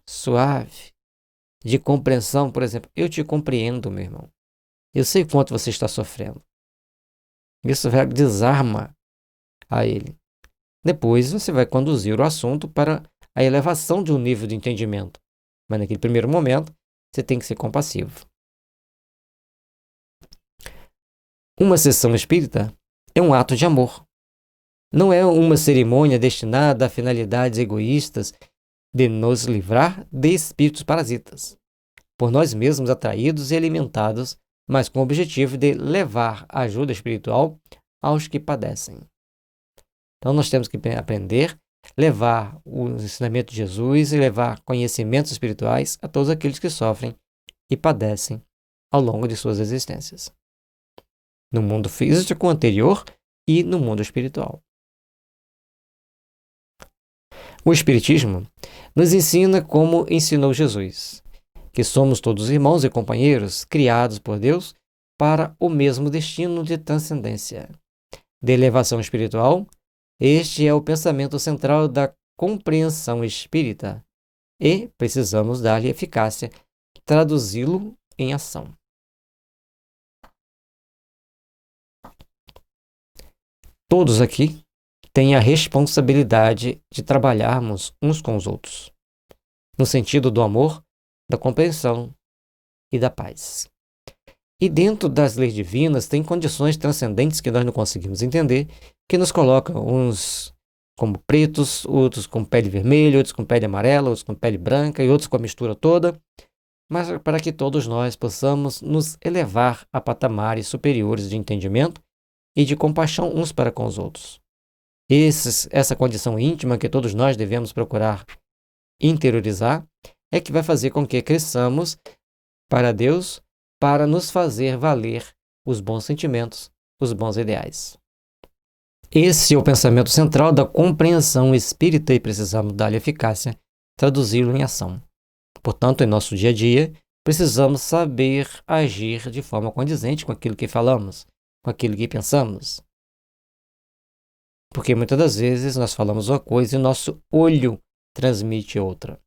suave, de compreensão, por exemplo, eu te compreendo, meu irmão. Eu sei quanto você está sofrendo. Isso desarma a ele. Depois você vai conduzir o assunto para a elevação de um nível de entendimento. Mas naquele primeiro momento, você tem que ser compassivo. Uma sessão espírita é um ato de amor. Não é uma cerimônia destinada a finalidades egoístas de nos livrar de espíritos parasitas, por nós mesmos atraídos e alimentados, mas com o objetivo de levar ajuda espiritual aos que padecem. Então nós temos que aprender, levar o ensinamento de Jesus e levar conhecimentos espirituais a todos aqueles que sofrem e padecem ao longo de suas existências, no mundo físico anterior e no mundo espiritual. O Espiritismo nos ensina como ensinou Jesus, que somos todos irmãos e companheiros criados por Deus para o mesmo destino de transcendência, de elevação espiritual. Este é o pensamento central da compreensão espírita e precisamos dar-lhe eficácia, traduzi-lo em ação. Todos aqui têm a responsabilidade de trabalharmos uns com os outros, no sentido do amor, da compreensão e da paz. E dentro das leis divinas tem condições transcendentes que nós não conseguimos entender, que nos colocam uns como pretos, outros com pele vermelha, outros com pele amarela, outros com pele branca e outros com a mistura toda, mas para que todos nós possamos nos elevar a patamares superiores de entendimento e de compaixão uns para com os outros. Essa condição íntima que todos nós devemos procurar interiorizar é que vai fazer com que cresçamos para Deus, para nos fazer valer os bons sentimentos, os bons ideais. Esse é o pensamento central da compreensão espírita e precisamos dar-lhe eficácia, traduzi-lo em ação. Portanto, em nosso dia a dia, precisamos saber agir de forma condizente com aquilo que falamos, com aquilo que pensamos. Porque muitas das vezes nós falamos uma coisa e nosso olho transmite outra.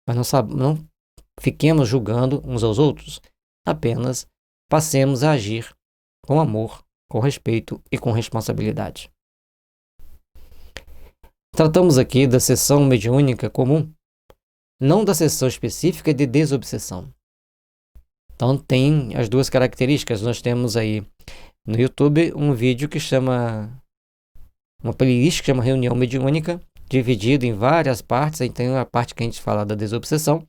Mas não fiquemos julgando uns aos outros, apenas passemos a agir com amor, com respeito e com responsabilidade. Tratamos aqui da sessão mediúnica comum, não da sessão específica de desobsessão. Então tem as duas características. Nós temos aí no YouTube um vídeo que chama, uma playlist que chama Reunião Mediúnica, dividido em várias partes. Aí tem a parte que a gente fala da desobsessão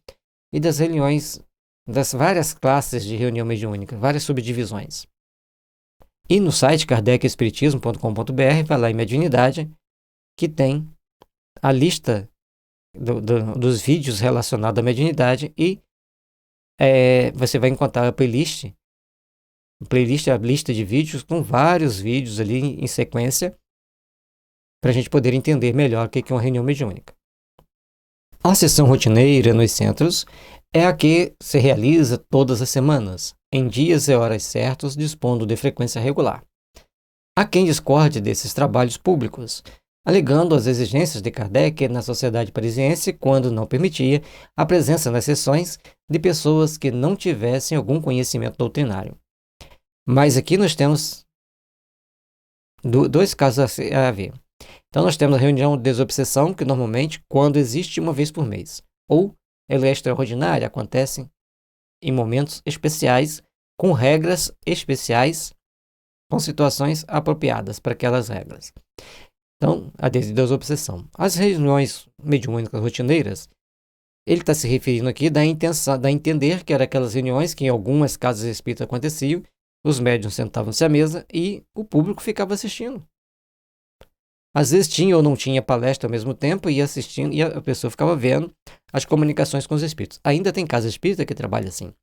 e das reuniões, das várias classes de reunião mediúnica, várias subdivisões. E no site kardecespiritismo.com.br, vai lá em Mediunidade, que tem a lista dos vídeos relacionados à mediunidade e você vai encontrar a playlist. A playlist é a lista de vídeos com vários vídeos ali em sequência para a gente poder entender melhor o que é uma reunião mediúnica. A sessão rotineira nos centros é a que se realiza todas as semanas, em dias e horas certos, dispondo de frequência regular. Há quem discorde desses trabalhos públicos, alegando as exigências de Kardec na sociedade parisiense quando não permitia a presença nas sessões de pessoas que não tivessem algum conhecimento doutrinário. Mas aqui nós temos dois casos a ver. Então nós temos a reunião de desobsessão, que normalmente, quando existe uma vez por mês, ou ela é extraordinária, acontece em momentos especiais, com regras especiais, com situações apropriadas para aquelas regras. Então, a desobsessão. As reuniões mediúnicas rotineiras, ele está se referindo aqui da intenção, da entender que eram aquelas reuniões que em algumas casas espíritas aconteciam, os médiuns sentavam-se à mesa e o público ficava assistindo. Às vezes tinha ou não tinha palestra ao mesmo tempo e assistindo, e a pessoa ficava vendo as comunicações com os espíritos. Ainda tem casa espírita que trabalha assim,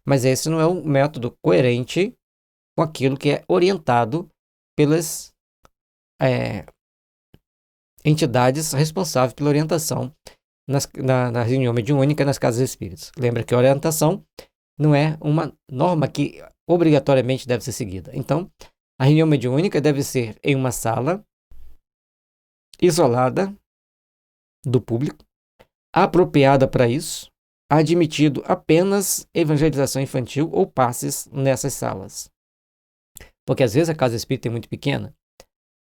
mas esse não é um método coerente com aquilo que é orientado pelas entidades responsáveis pela orientação na reunião mediúnica nas casas espíritas. Lembra que a orientação não é uma norma que obrigatoriamente deve ser seguida. Então, a reunião mediúnica deve ser em uma sala isolada do público, apropriada para isso, admitido apenas evangelização infantil ou passes nessas salas. Porque às vezes a casa espírita é muito pequena,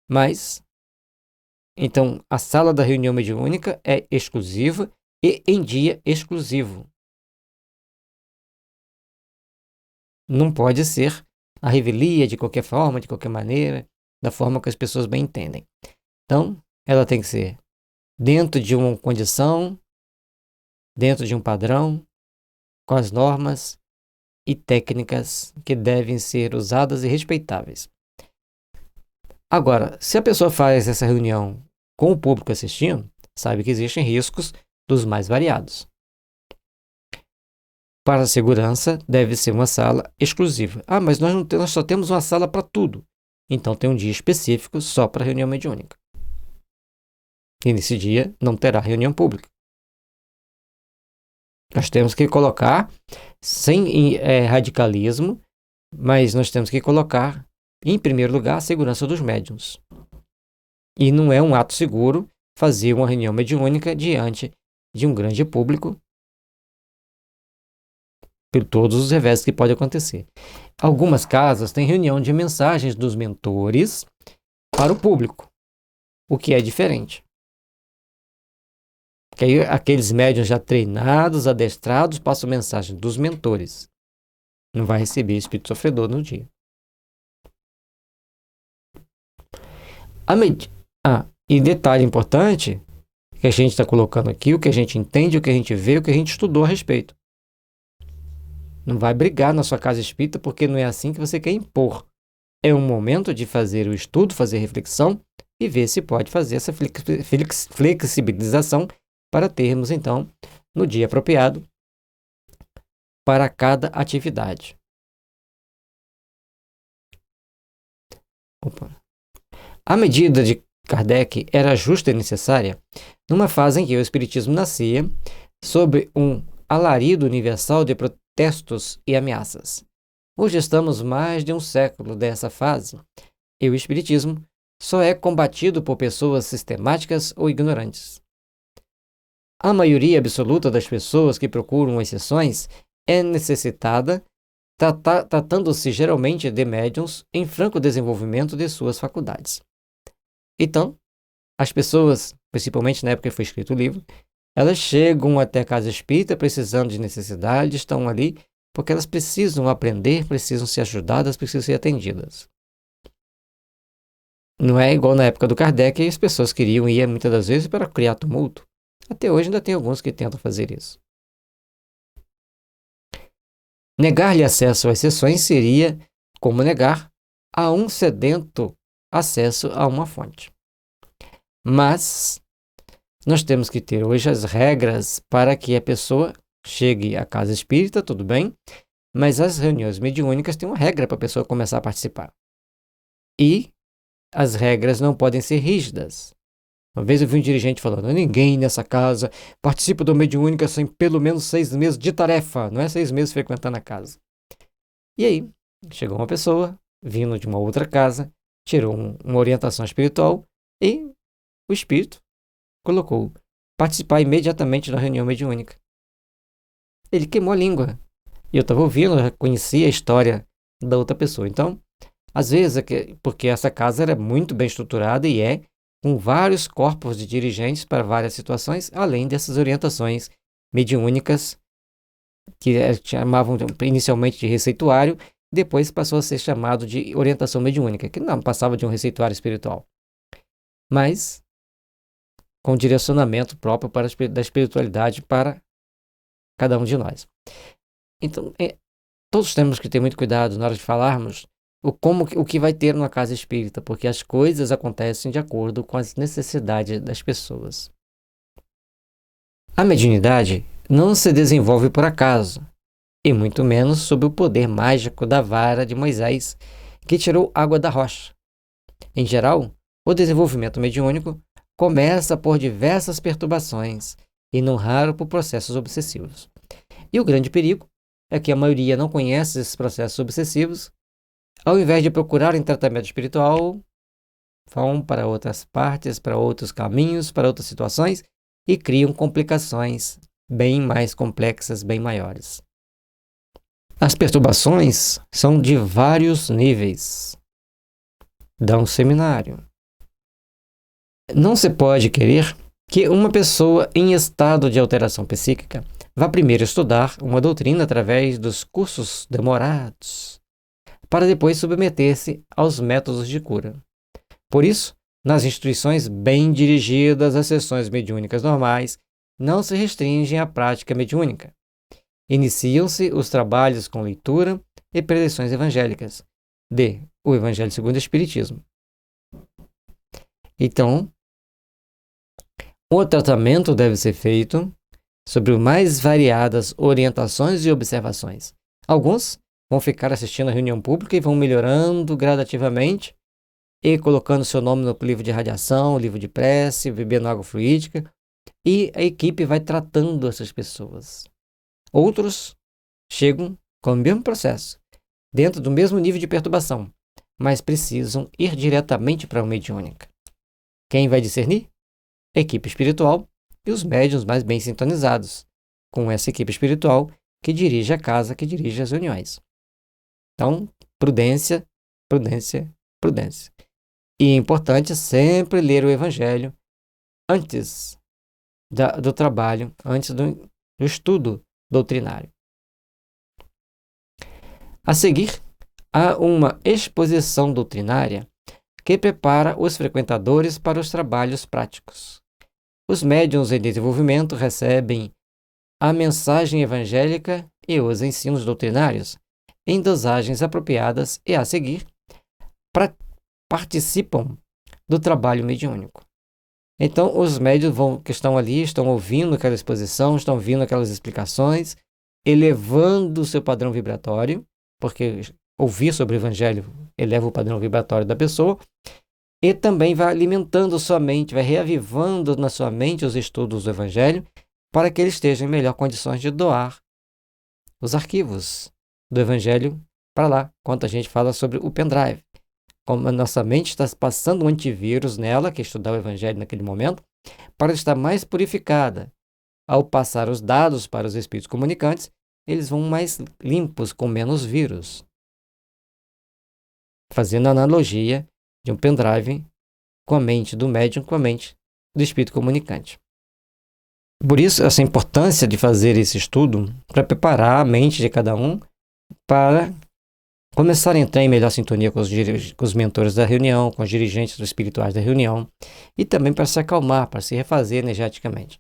mas então a sala da reunião mediúnica é exclusiva e em dia exclusivo. Não pode ser a revelia de qualquer forma, de qualquer maneira, da forma que as pessoas bem entendem. Então, ela tem que ser dentro de uma condição, dentro de um padrão, com as normas e técnicas que devem ser usadas e respeitáveis. Agora, se a pessoa faz essa reunião com o público assistindo, sabe que existem riscos dos mais variados. Para a segurança, deve ser uma sala exclusiva. Ah, mas nós só temos uma sala para tudo. Então tem um dia específico só para reunião mediúnica. E nesse dia não terá reunião pública. Nós temos que colocar, sem radicalismo, mas nós temos que colocar, em primeiro lugar, a segurança dos médiuns. E não é um ato seguro fazer uma reunião mediúnica diante de um grande público, por todos os revés que pode acontecer. Algumas casas têm reunião de mensagens dos mentores para o público, o que é diferente. Que aí aqueles médiuns já treinados, adestrados, passam mensagem dos mentores. Não vai receber espírito sofredor no dia. E detalhe importante que a gente está colocando aqui, o que a gente entende, o que a gente vê, o que a gente estudou a respeito. Não vai brigar na sua casa espírita porque não é assim que você quer impor. É um momento de fazer o estudo, fazer reflexão e ver se pode fazer essa flexibilização para termos, então, no dia apropriado para cada atividade. A medida de Kardec era justa e necessária numa fase em que o Espiritismo nascia sob um alarido universal de protestos e ameaças. Hoje estamos mais de um século dessa fase e o Espiritismo só é combatido por pessoas sistemáticas ou ignorantes. A maioria absoluta das pessoas que procuram exceções é necessitada, tratando-se geralmente de médiuns em franco desenvolvimento de suas faculdades. Então, as pessoas, principalmente na época que foi escrito o livro, elas chegam até a casa espírita precisando de necessidade, estão ali porque elas precisam aprender, precisam ser ajudadas, precisam ser atendidas. Não é igual na época do Kardec, as pessoas queriam ir muitas das vezes para criar tumulto. Até hoje ainda tem alguns que tentam fazer isso. Negar-lhe acesso às sessões seria como negar a um sedento acesso a uma fonte. Mas nós temos que ter hoje as regras para que a pessoa chegue à casa espírita, tudo bem, mas as reuniões mediúnicas têm uma regra para a pessoa começar a participar. E as regras não podem ser rígidas. Uma vez eu vi um dirigente falando: ninguém nessa casa participa da mediúnica sem pelo menos 6 meses de tarefa, não é 6 meses frequentando a casa. E aí, chegou uma pessoa, vindo de uma outra casa, tirou uma orientação espiritual e o espírito colocou participar imediatamente da reunião mediúnica. Ele queimou a língua. E eu estava ouvindo, eu conhecia a história da outra pessoa. Então, às vezes, porque essa casa era muito bem estruturada e com vários corpos de dirigentes para várias situações, além dessas orientações mediúnicas que chamavam inicialmente de receituário, depois passou a ser chamado de orientação mediúnica, que não passava de um receituário espiritual, mas com direcionamento próprio da espiritualidade para cada um de nós. Então, todos temos que ter muito cuidado na hora de falarmos o que vai ter numa casa espírita, porque as coisas acontecem de acordo com as necessidades das pessoas. A mediunidade não se desenvolve por acaso, e muito menos sob o poder mágico da vara de Moisés, que tirou água da rocha. Em geral, o desenvolvimento mediúnico começa por diversas perturbações, e não raro por processos obsessivos. E o grande perigo é que a maioria não conhece esses processos obsessivos. Ao invés de procurarem tratamento espiritual, vão para outras partes, para outros caminhos, para outras situações e criam complicações bem mais complexas, bem maiores. As perturbações são de vários níveis. Dá um seminário. Não se pode querer que uma pessoa em estado de alteração psíquica vá primeiro estudar uma doutrina através dos cursos demorados, para depois submeter-se aos métodos de cura. Por isso, nas instruções bem dirigidas às sessões mediúnicas normais, não se restringem à prática mediúnica. Iniciam-se os trabalhos com leitura e preleções evangélicas, o Evangelho segundo o Espiritismo. Então, o tratamento deve ser feito sobre mais variadas orientações e observações. Alguns vão ficar assistindo a reunião pública e vão melhorando gradativamente e colocando seu nome no livro de radiação, livro de prece, bebendo água fluídica, e a equipe vai tratando essas pessoas. Outros chegam com o mesmo processo, dentro do mesmo nível de perturbação, mas precisam ir diretamente para a mediúnica. Quem vai discernir? A equipe espiritual e os médiuns mais bem sintonizados com essa equipe espiritual que dirige a casa, que dirige as reuniões. Então, prudência, prudência, prudência. E é importante sempre ler o Evangelho antes do trabalho, antes do estudo doutrinário. A seguir, há uma exposição doutrinária que prepara os frequentadores para os trabalhos práticos. Os médiuns em desenvolvimento recebem a mensagem evangélica e os ensinos doutrinários em dosagens apropriadas e, a seguir, participam do trabalho mediúnico. Então, os médiuns que estão ali, estão ouvindo aquela exposição, estão ouvindo aquelas explicações, elevando o seu padrão vibratório, porque ouvir sobre o Evangelho eleva o padrão vibratório da pessoa, e também vai alimentando sua mente, vai reavivando na sua mente os estudos do Evangelho, para que ele esteja em melhor condições de doar os arquivos do Evangelho para lá, quando a gente fala sobre o pendrive. Como a nossa mente está passando um antivírus nela, que é estudar o Evangelho naquele momento, para estar mais purificada. Ao passar os dados para os espíritos comunicantes, eles vão mais limpos, com menos vírus. Fazendo a analogia de um pendrive com a mente do médium, com a mente do espírito comunicante. Por isso, essa importância de fazer esse estudo para preparar a mente de cada um para começar a entrar em melhor sintonia com os mentores da reunião, com os dirigentes espirituais da reunião, e também para se acalmar, para se refazer energeticamente.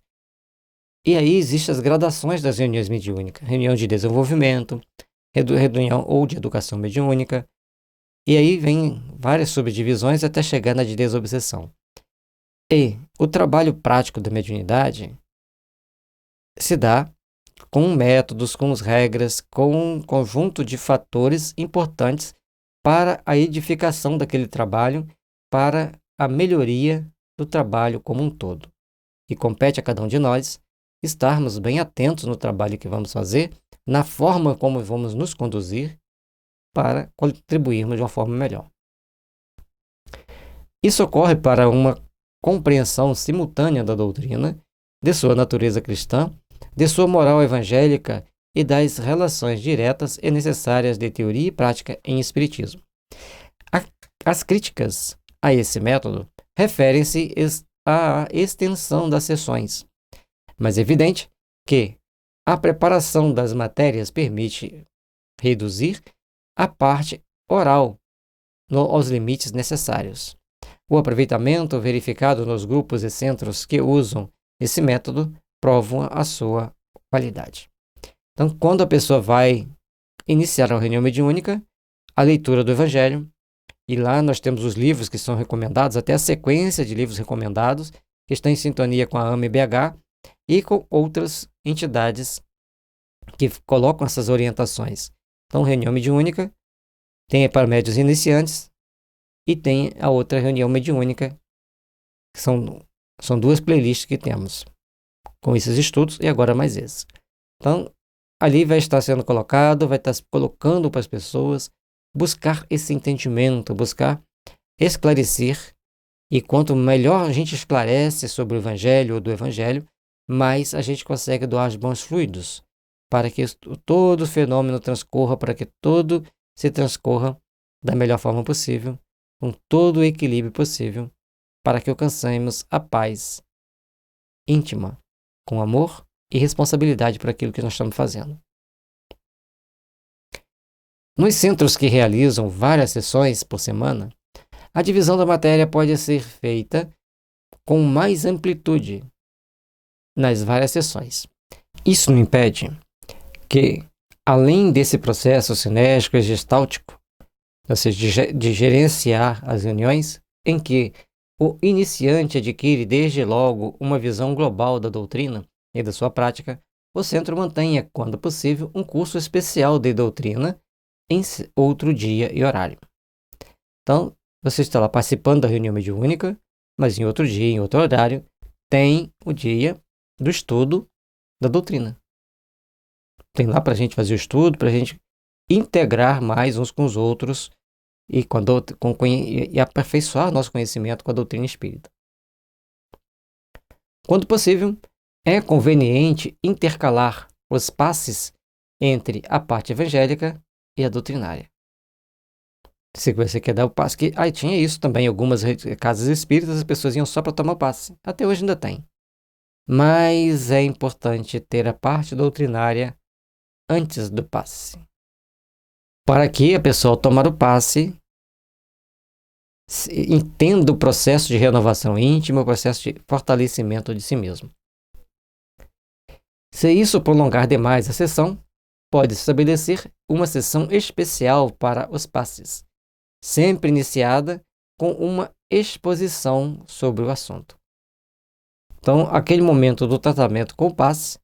E aí existem as gradações das reuniões mediúnicas: reunião de desenvolvimento, reunião ou de educação mediúnica, E aí vem várias subdivisões até chegar na de desobsessão. E o trabalho prático da mediunidade se dá com métodos, com regras, com um conjunto de fatores importantes para a edificação daquele trabalho, para a melhoria do trabalho como um todo. E compete a cada um de nós estarmos bem atentos no trabalho que vamos fazer, na forma como vamos nos conduzir, para contribuirmos de uma forma melhor. Isso ocorre para uma compreensão simultânea da doutrina, de sua natureza cristã, de sua moral evangélica e das relações diretas e necessárias de teoria e prática em espiritismo. As críticas a esse método referem-se à extensão das sessões, mas é evidente que a preparação das matérias permite reduzir a parte oral aos limites necessários. O aproveitamento verificado nos grupos e centros que usam esse método provam a sua qualidade. Então, quando a pessoa vai iniciar a reunião mediúnica, a leitura do Evangelho, e lá nós temos os livros que são recomendados, até a sequência de livros recomendados, que estão em sintonia com a AME-BH e com outras entidades que colocam essas orientações. Então, reunião mediúnica tem para médiuns iniciantes e tem a outra reunião mediúnica, que são duas playlists que temos, com esses estudos e agora mais esse. Então, ali vai estar sendo colocado, vai estar colocando para as pessoas buscar esse entendimento, buscar esclarecer, e quanto melhor a gente esclarece sobre o Evangelho ou do Evangelho, mais a gente consegue doar os bons fluidos, para que todo o fenômeno transcorra, para que todo se transcorra da melhor forma possível, com todo o equilíbrio possível, para que alcancemos a paz íntima, com amor e responsabilidade por aquilo que nós estamos fazendo. Nos centros que realizam várias sessões por semana, a divisão da matéria pode ser feita com mais amplitude nas várias sessões. Isso não impede que, além desse processo cinético e gestáltico, ou seja, de gerenciar as reuniões, em que o iniciante adquire desde logo uma visão global da doutrina e da sua prática, o centro mantenha, quando possível, um curso especial de doutrina em outro dia e horário. Então, você está lá participando da reunião mediúnica, mas em outro dia, em outro horário, tem o dia do estudo da doutrina. Tem lá para a gente fazer o estudo, para a gente integrar mais uns com os outros e aperfeiçoar nosso conhecimento com a doutrina espírita. Quando possível, é conveniente intercalar os passes entre a parte evangélica e a doutrinária. Se você quer dar o passe, tinha isso também, algumas casas espíritas, as pessoas iam só para tomar o passe. Até hoje ainda tem. Mas é importante ter a parte doutrinária antes do passe, para que a pessoa, ao tomar o passe, entenda o processo de renovação íntima, o processo de fortalecimento de si mesmo. Se isso prolongar demais a sessão, pode-se estabelecer uma sessão especial para os passes, sempre iniciada com uma exposição sobre o assunto. Então, aquele momento do tratamento com o passe,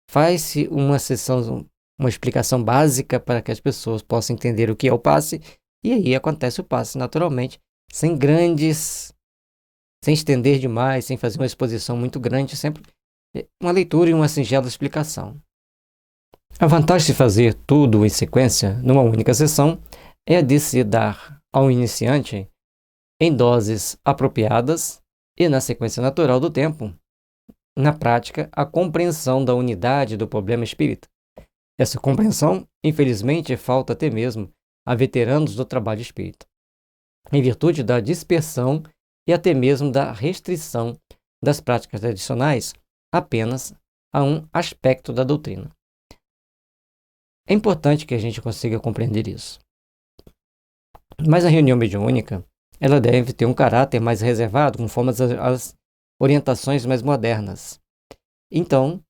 faz-se uma sessão, uma explicação básica para que as pessoas possam entender o que é o passe, e aí acontece o passe naturalmente, sem estender demais, sem fazer uma exposição muito grande, sempre uma leitura e uma singela explicação. A vantagem de fazer tudo em sequência, numa única sessão, é a de se dar ao iniciante, em doses apropriadas e na sequência natural do tempo, na prática, a compreensão da unidade do problema espírita. Essa compreensão, infelizmente, falta até mesmo a veteranos do trabalho espírita, em virtude da dispersão e até mesmo da restrição das práticas tradicionais apenas a um aspecto da doutrina. É importante que a gente consiga compreender isso. Mas a reunião mediúnica, ela deve ter um caráter mais reservado, conforme as orientações mais modernas. Então,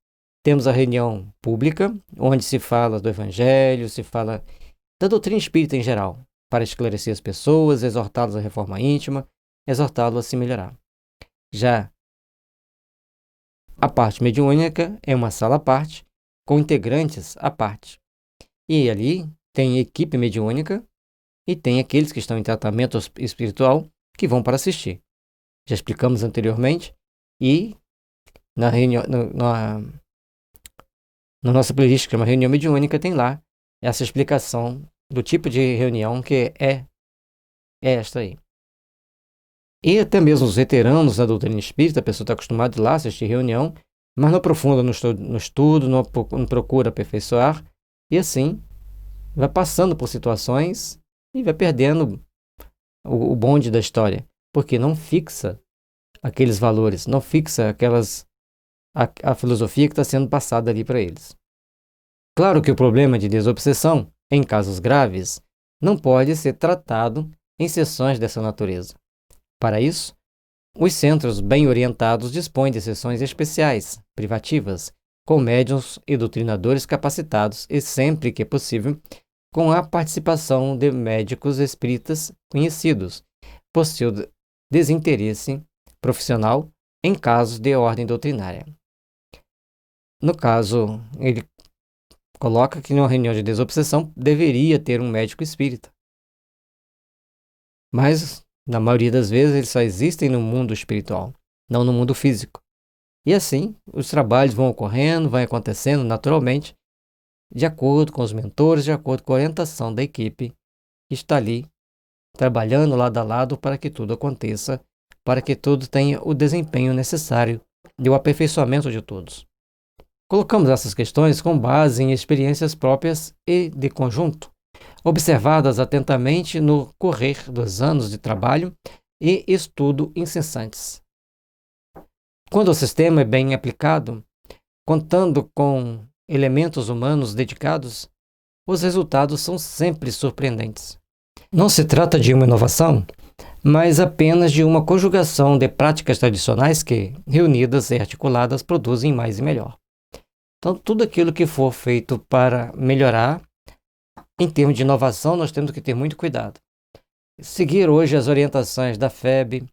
temos a reunião pública, onde se fala do Evangelho, se fala da doutrina espírita em geral. para esclarecer as pessoas, exortá-los à reforma íntima, exortá-los a se melhorar. Já a parte mediúnica é uma sala à parte, com integrantes à parte. E ali tem equipe mediúnica e tem aqueles que estão em tratamento espiritual que vão para assistir. Já explicamos anteriormente e na reunião, na nossa playlist, que é uma reunião mediúnica, tem lá essa explicação do tipo de reunião que é esta aí. E até mesmo os veteranos da doutrina espírita, a pessoa está acostumada a ir lá assistir reunião, mas não aprofunda no estudo, não procura aperfeiçoar, e assim vai passando por situações e vai perdendo o bonde da história, porque não fixa aqueles valores, não fixa a filosofia que está sendo passada ali para eles. Claro que o problema de desobsessão, em casos graves, não pode ser tratado em sessões dessa natureza. Para isso, os centros bem orientados dispõem de sessões especiais, privativas, com médiuns e doutrinadores capacitados e, sempre que possível, com a participação de médicos espíritas conhecidos, por seu desinteresse profissional em casos de ordem doutrinária. No caso, ele coloca que numa reunião de desobsessão deveria ter um médico espírita. Mas, na maioria das vezes, eles só existem no mundo espiritual, não no mundo físico. E assim, os trabalhos vão ocorrendo, vão acontecendo naturalmente, de acordo com os mentores, de acordo com a orientação da equipe que está ali, trabalhando lado a lado para que tudo aconteça, para que tudo tenha o desempenho necessário e o aperfeiçoamento de todos. Colocamos essas questões com base em experiências próprias e de conjunto, observadas atentamente no correr dos anos de trabalho e estudo incessantes. Quando o sistema é bem aplicado, contando com elementos humanos dedicados, os resultados são sempre surpreendentes. Não se trata de uma inovação, mas apenas de uma conjugação de práticas tradicionais que, reunidas e articuladas, produzem mais e melhor. Então, tudo aquilo que for feito para melhorar, em termos de inovação, nós temos que ter muito cuidado. Seguir hoje as orientações da FEB,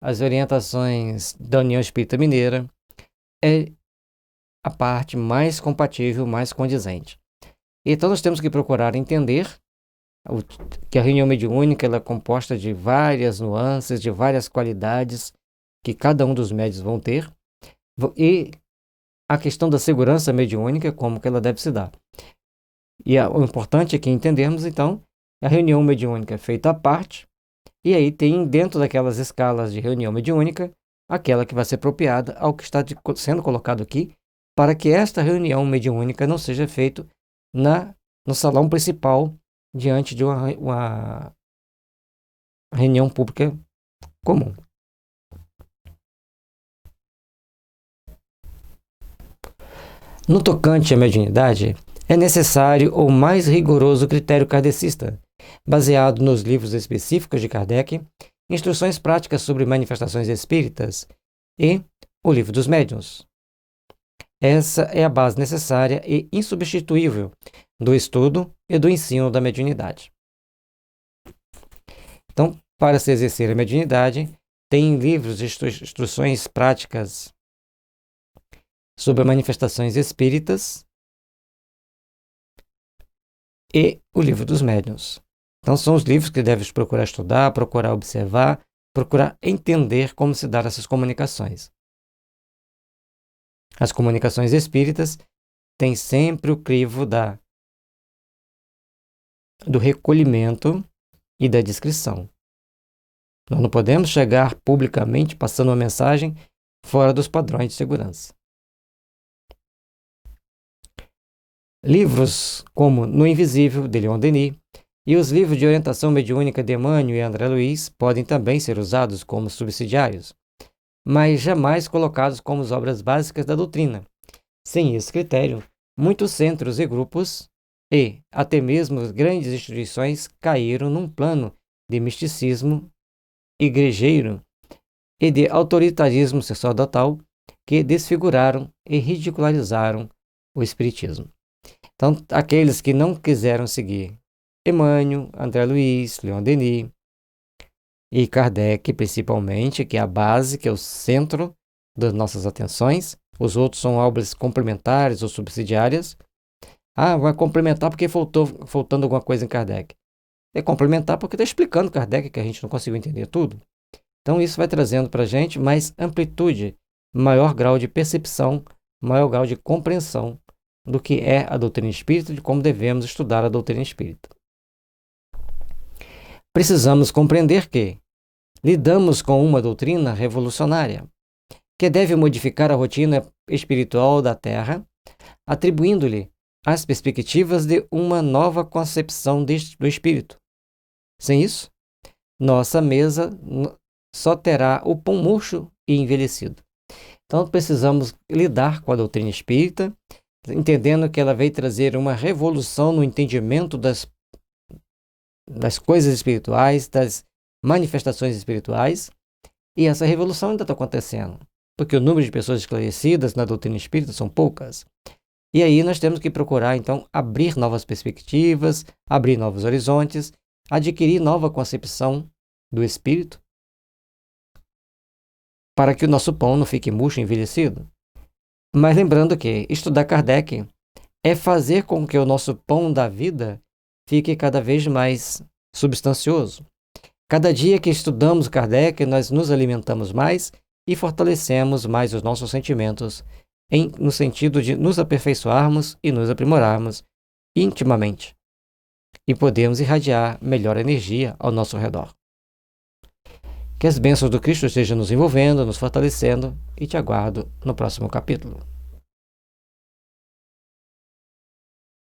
as orientações da União Espírita Mineira, é a parte mais compatível, mais condizente. Então, nós temos que procurar entender que a reunião mediúnica ela é composta de várias nuances, de várias qualidades que cada um dos médiuns vão ter, e a questão da segurança mediúnica, como que ela deve se dar. E o importante é que entendermos, então, a reunião mediúnica é feita à parte, e aí tem dentro daquelas escalas de reunião mediúnica, aquela que vai ser apropriada ao que está sendo colocado aqui, para que esta reunião mediúnica não seja feita no salão principal, diante de uma reunião pública comum. No tocante à mediunidade, é necessário o mais rigoroso critério kardecista, baseado nos livros específicos de Kardec, Instruções Práticas sobre Manifestações Espíritas e o Livro dos Médiuns. Essa é a base necessária e insubstituível do estudo e do ensino da mediunidade. Então, para se exercer a mediunidade, tem livros de instruções práticas sobre manifestações espíritas e o Livro dos Médiuns. Então, são os livros que deves procurar estudar, procurar observar, procurar entender como se dar essas comunicações. As comunicações espíritas têm sempre o crivo do recolhimento e da discrição. Nós não podemos chegar publicamente passando uma mensagem fora dos padrões de segurança. Livros como No Invisível, de Leon Denis, e os livros de orientação mediúnica de Emmanuel e André Luiz podem também ser usados como subsidiários, mas jamais colocados como as obras básicas da doutrina. Sem esse critério, muitos centros e grupos, e até mesmo grandes instituições, caíram num plano de misticismo igrejeiro e de autoritarismo sacerdotal que desfiguraram e ridicularizaram o espiritismo. Então, aqueles que não quiseram seguir Emmanuel, André Luiz, Leon Denis e Kardec, principalmente, que é a base, que é o centro das nossas atenções. Os outros são obras complementares ou subsidiárias. Vai complementar porque faltando alguma coisa em Kardec. É complementar porque está explicando Kardec que a gente não conseguiu entender tudo. Então isso vai trazendo para a gente mais amplitude, maior grau de percepção, maior grau de compreensão do que é a doutrina espírita e de como devemos estudar a doutrina espírita. Precisamos compreender que lidamos com uma doutrina revolucionária, que deve modificar a rotina espiritual da Terra, atribuindo-lhe as perspectivas de uma nova concepção do espírito. Sem isso, nossa mesa só terá o pão murcho e envelhecido. Então, precisamos lidar com a doutrina espírita, entendendo que ela veio trazer uma revolução no entendimento das coisas espirituais, das manifestações espirituais, e essa revolução ainda está acontecendo, porque o número de pessoas esclarecidas na doutrina espírita são poucas. E aí nós temos que procurar, então, abrir novas perspectivas, abrir novos horizontes, adquirir nova concepção do espírito, para que o nosso pão não fique murcho e envelhecido. Mas lembrando que estudar Kardec é fazer com que o nosso pão da vida fique cada vez mais substancioso. Cada dia que estudamos Kardec, nós nos alimentamos mais e fortalecemos mais os nossos sentimentos, no sentido de nos aperfeiçoarmos e nos aprimorarmos intimamente. E podemos irradiar melhor energia ao nosso redor. Que as bênçãos do Cristo estejam nos envolvendo, nos fortalecendo, e te aguardo no próximo capítulo.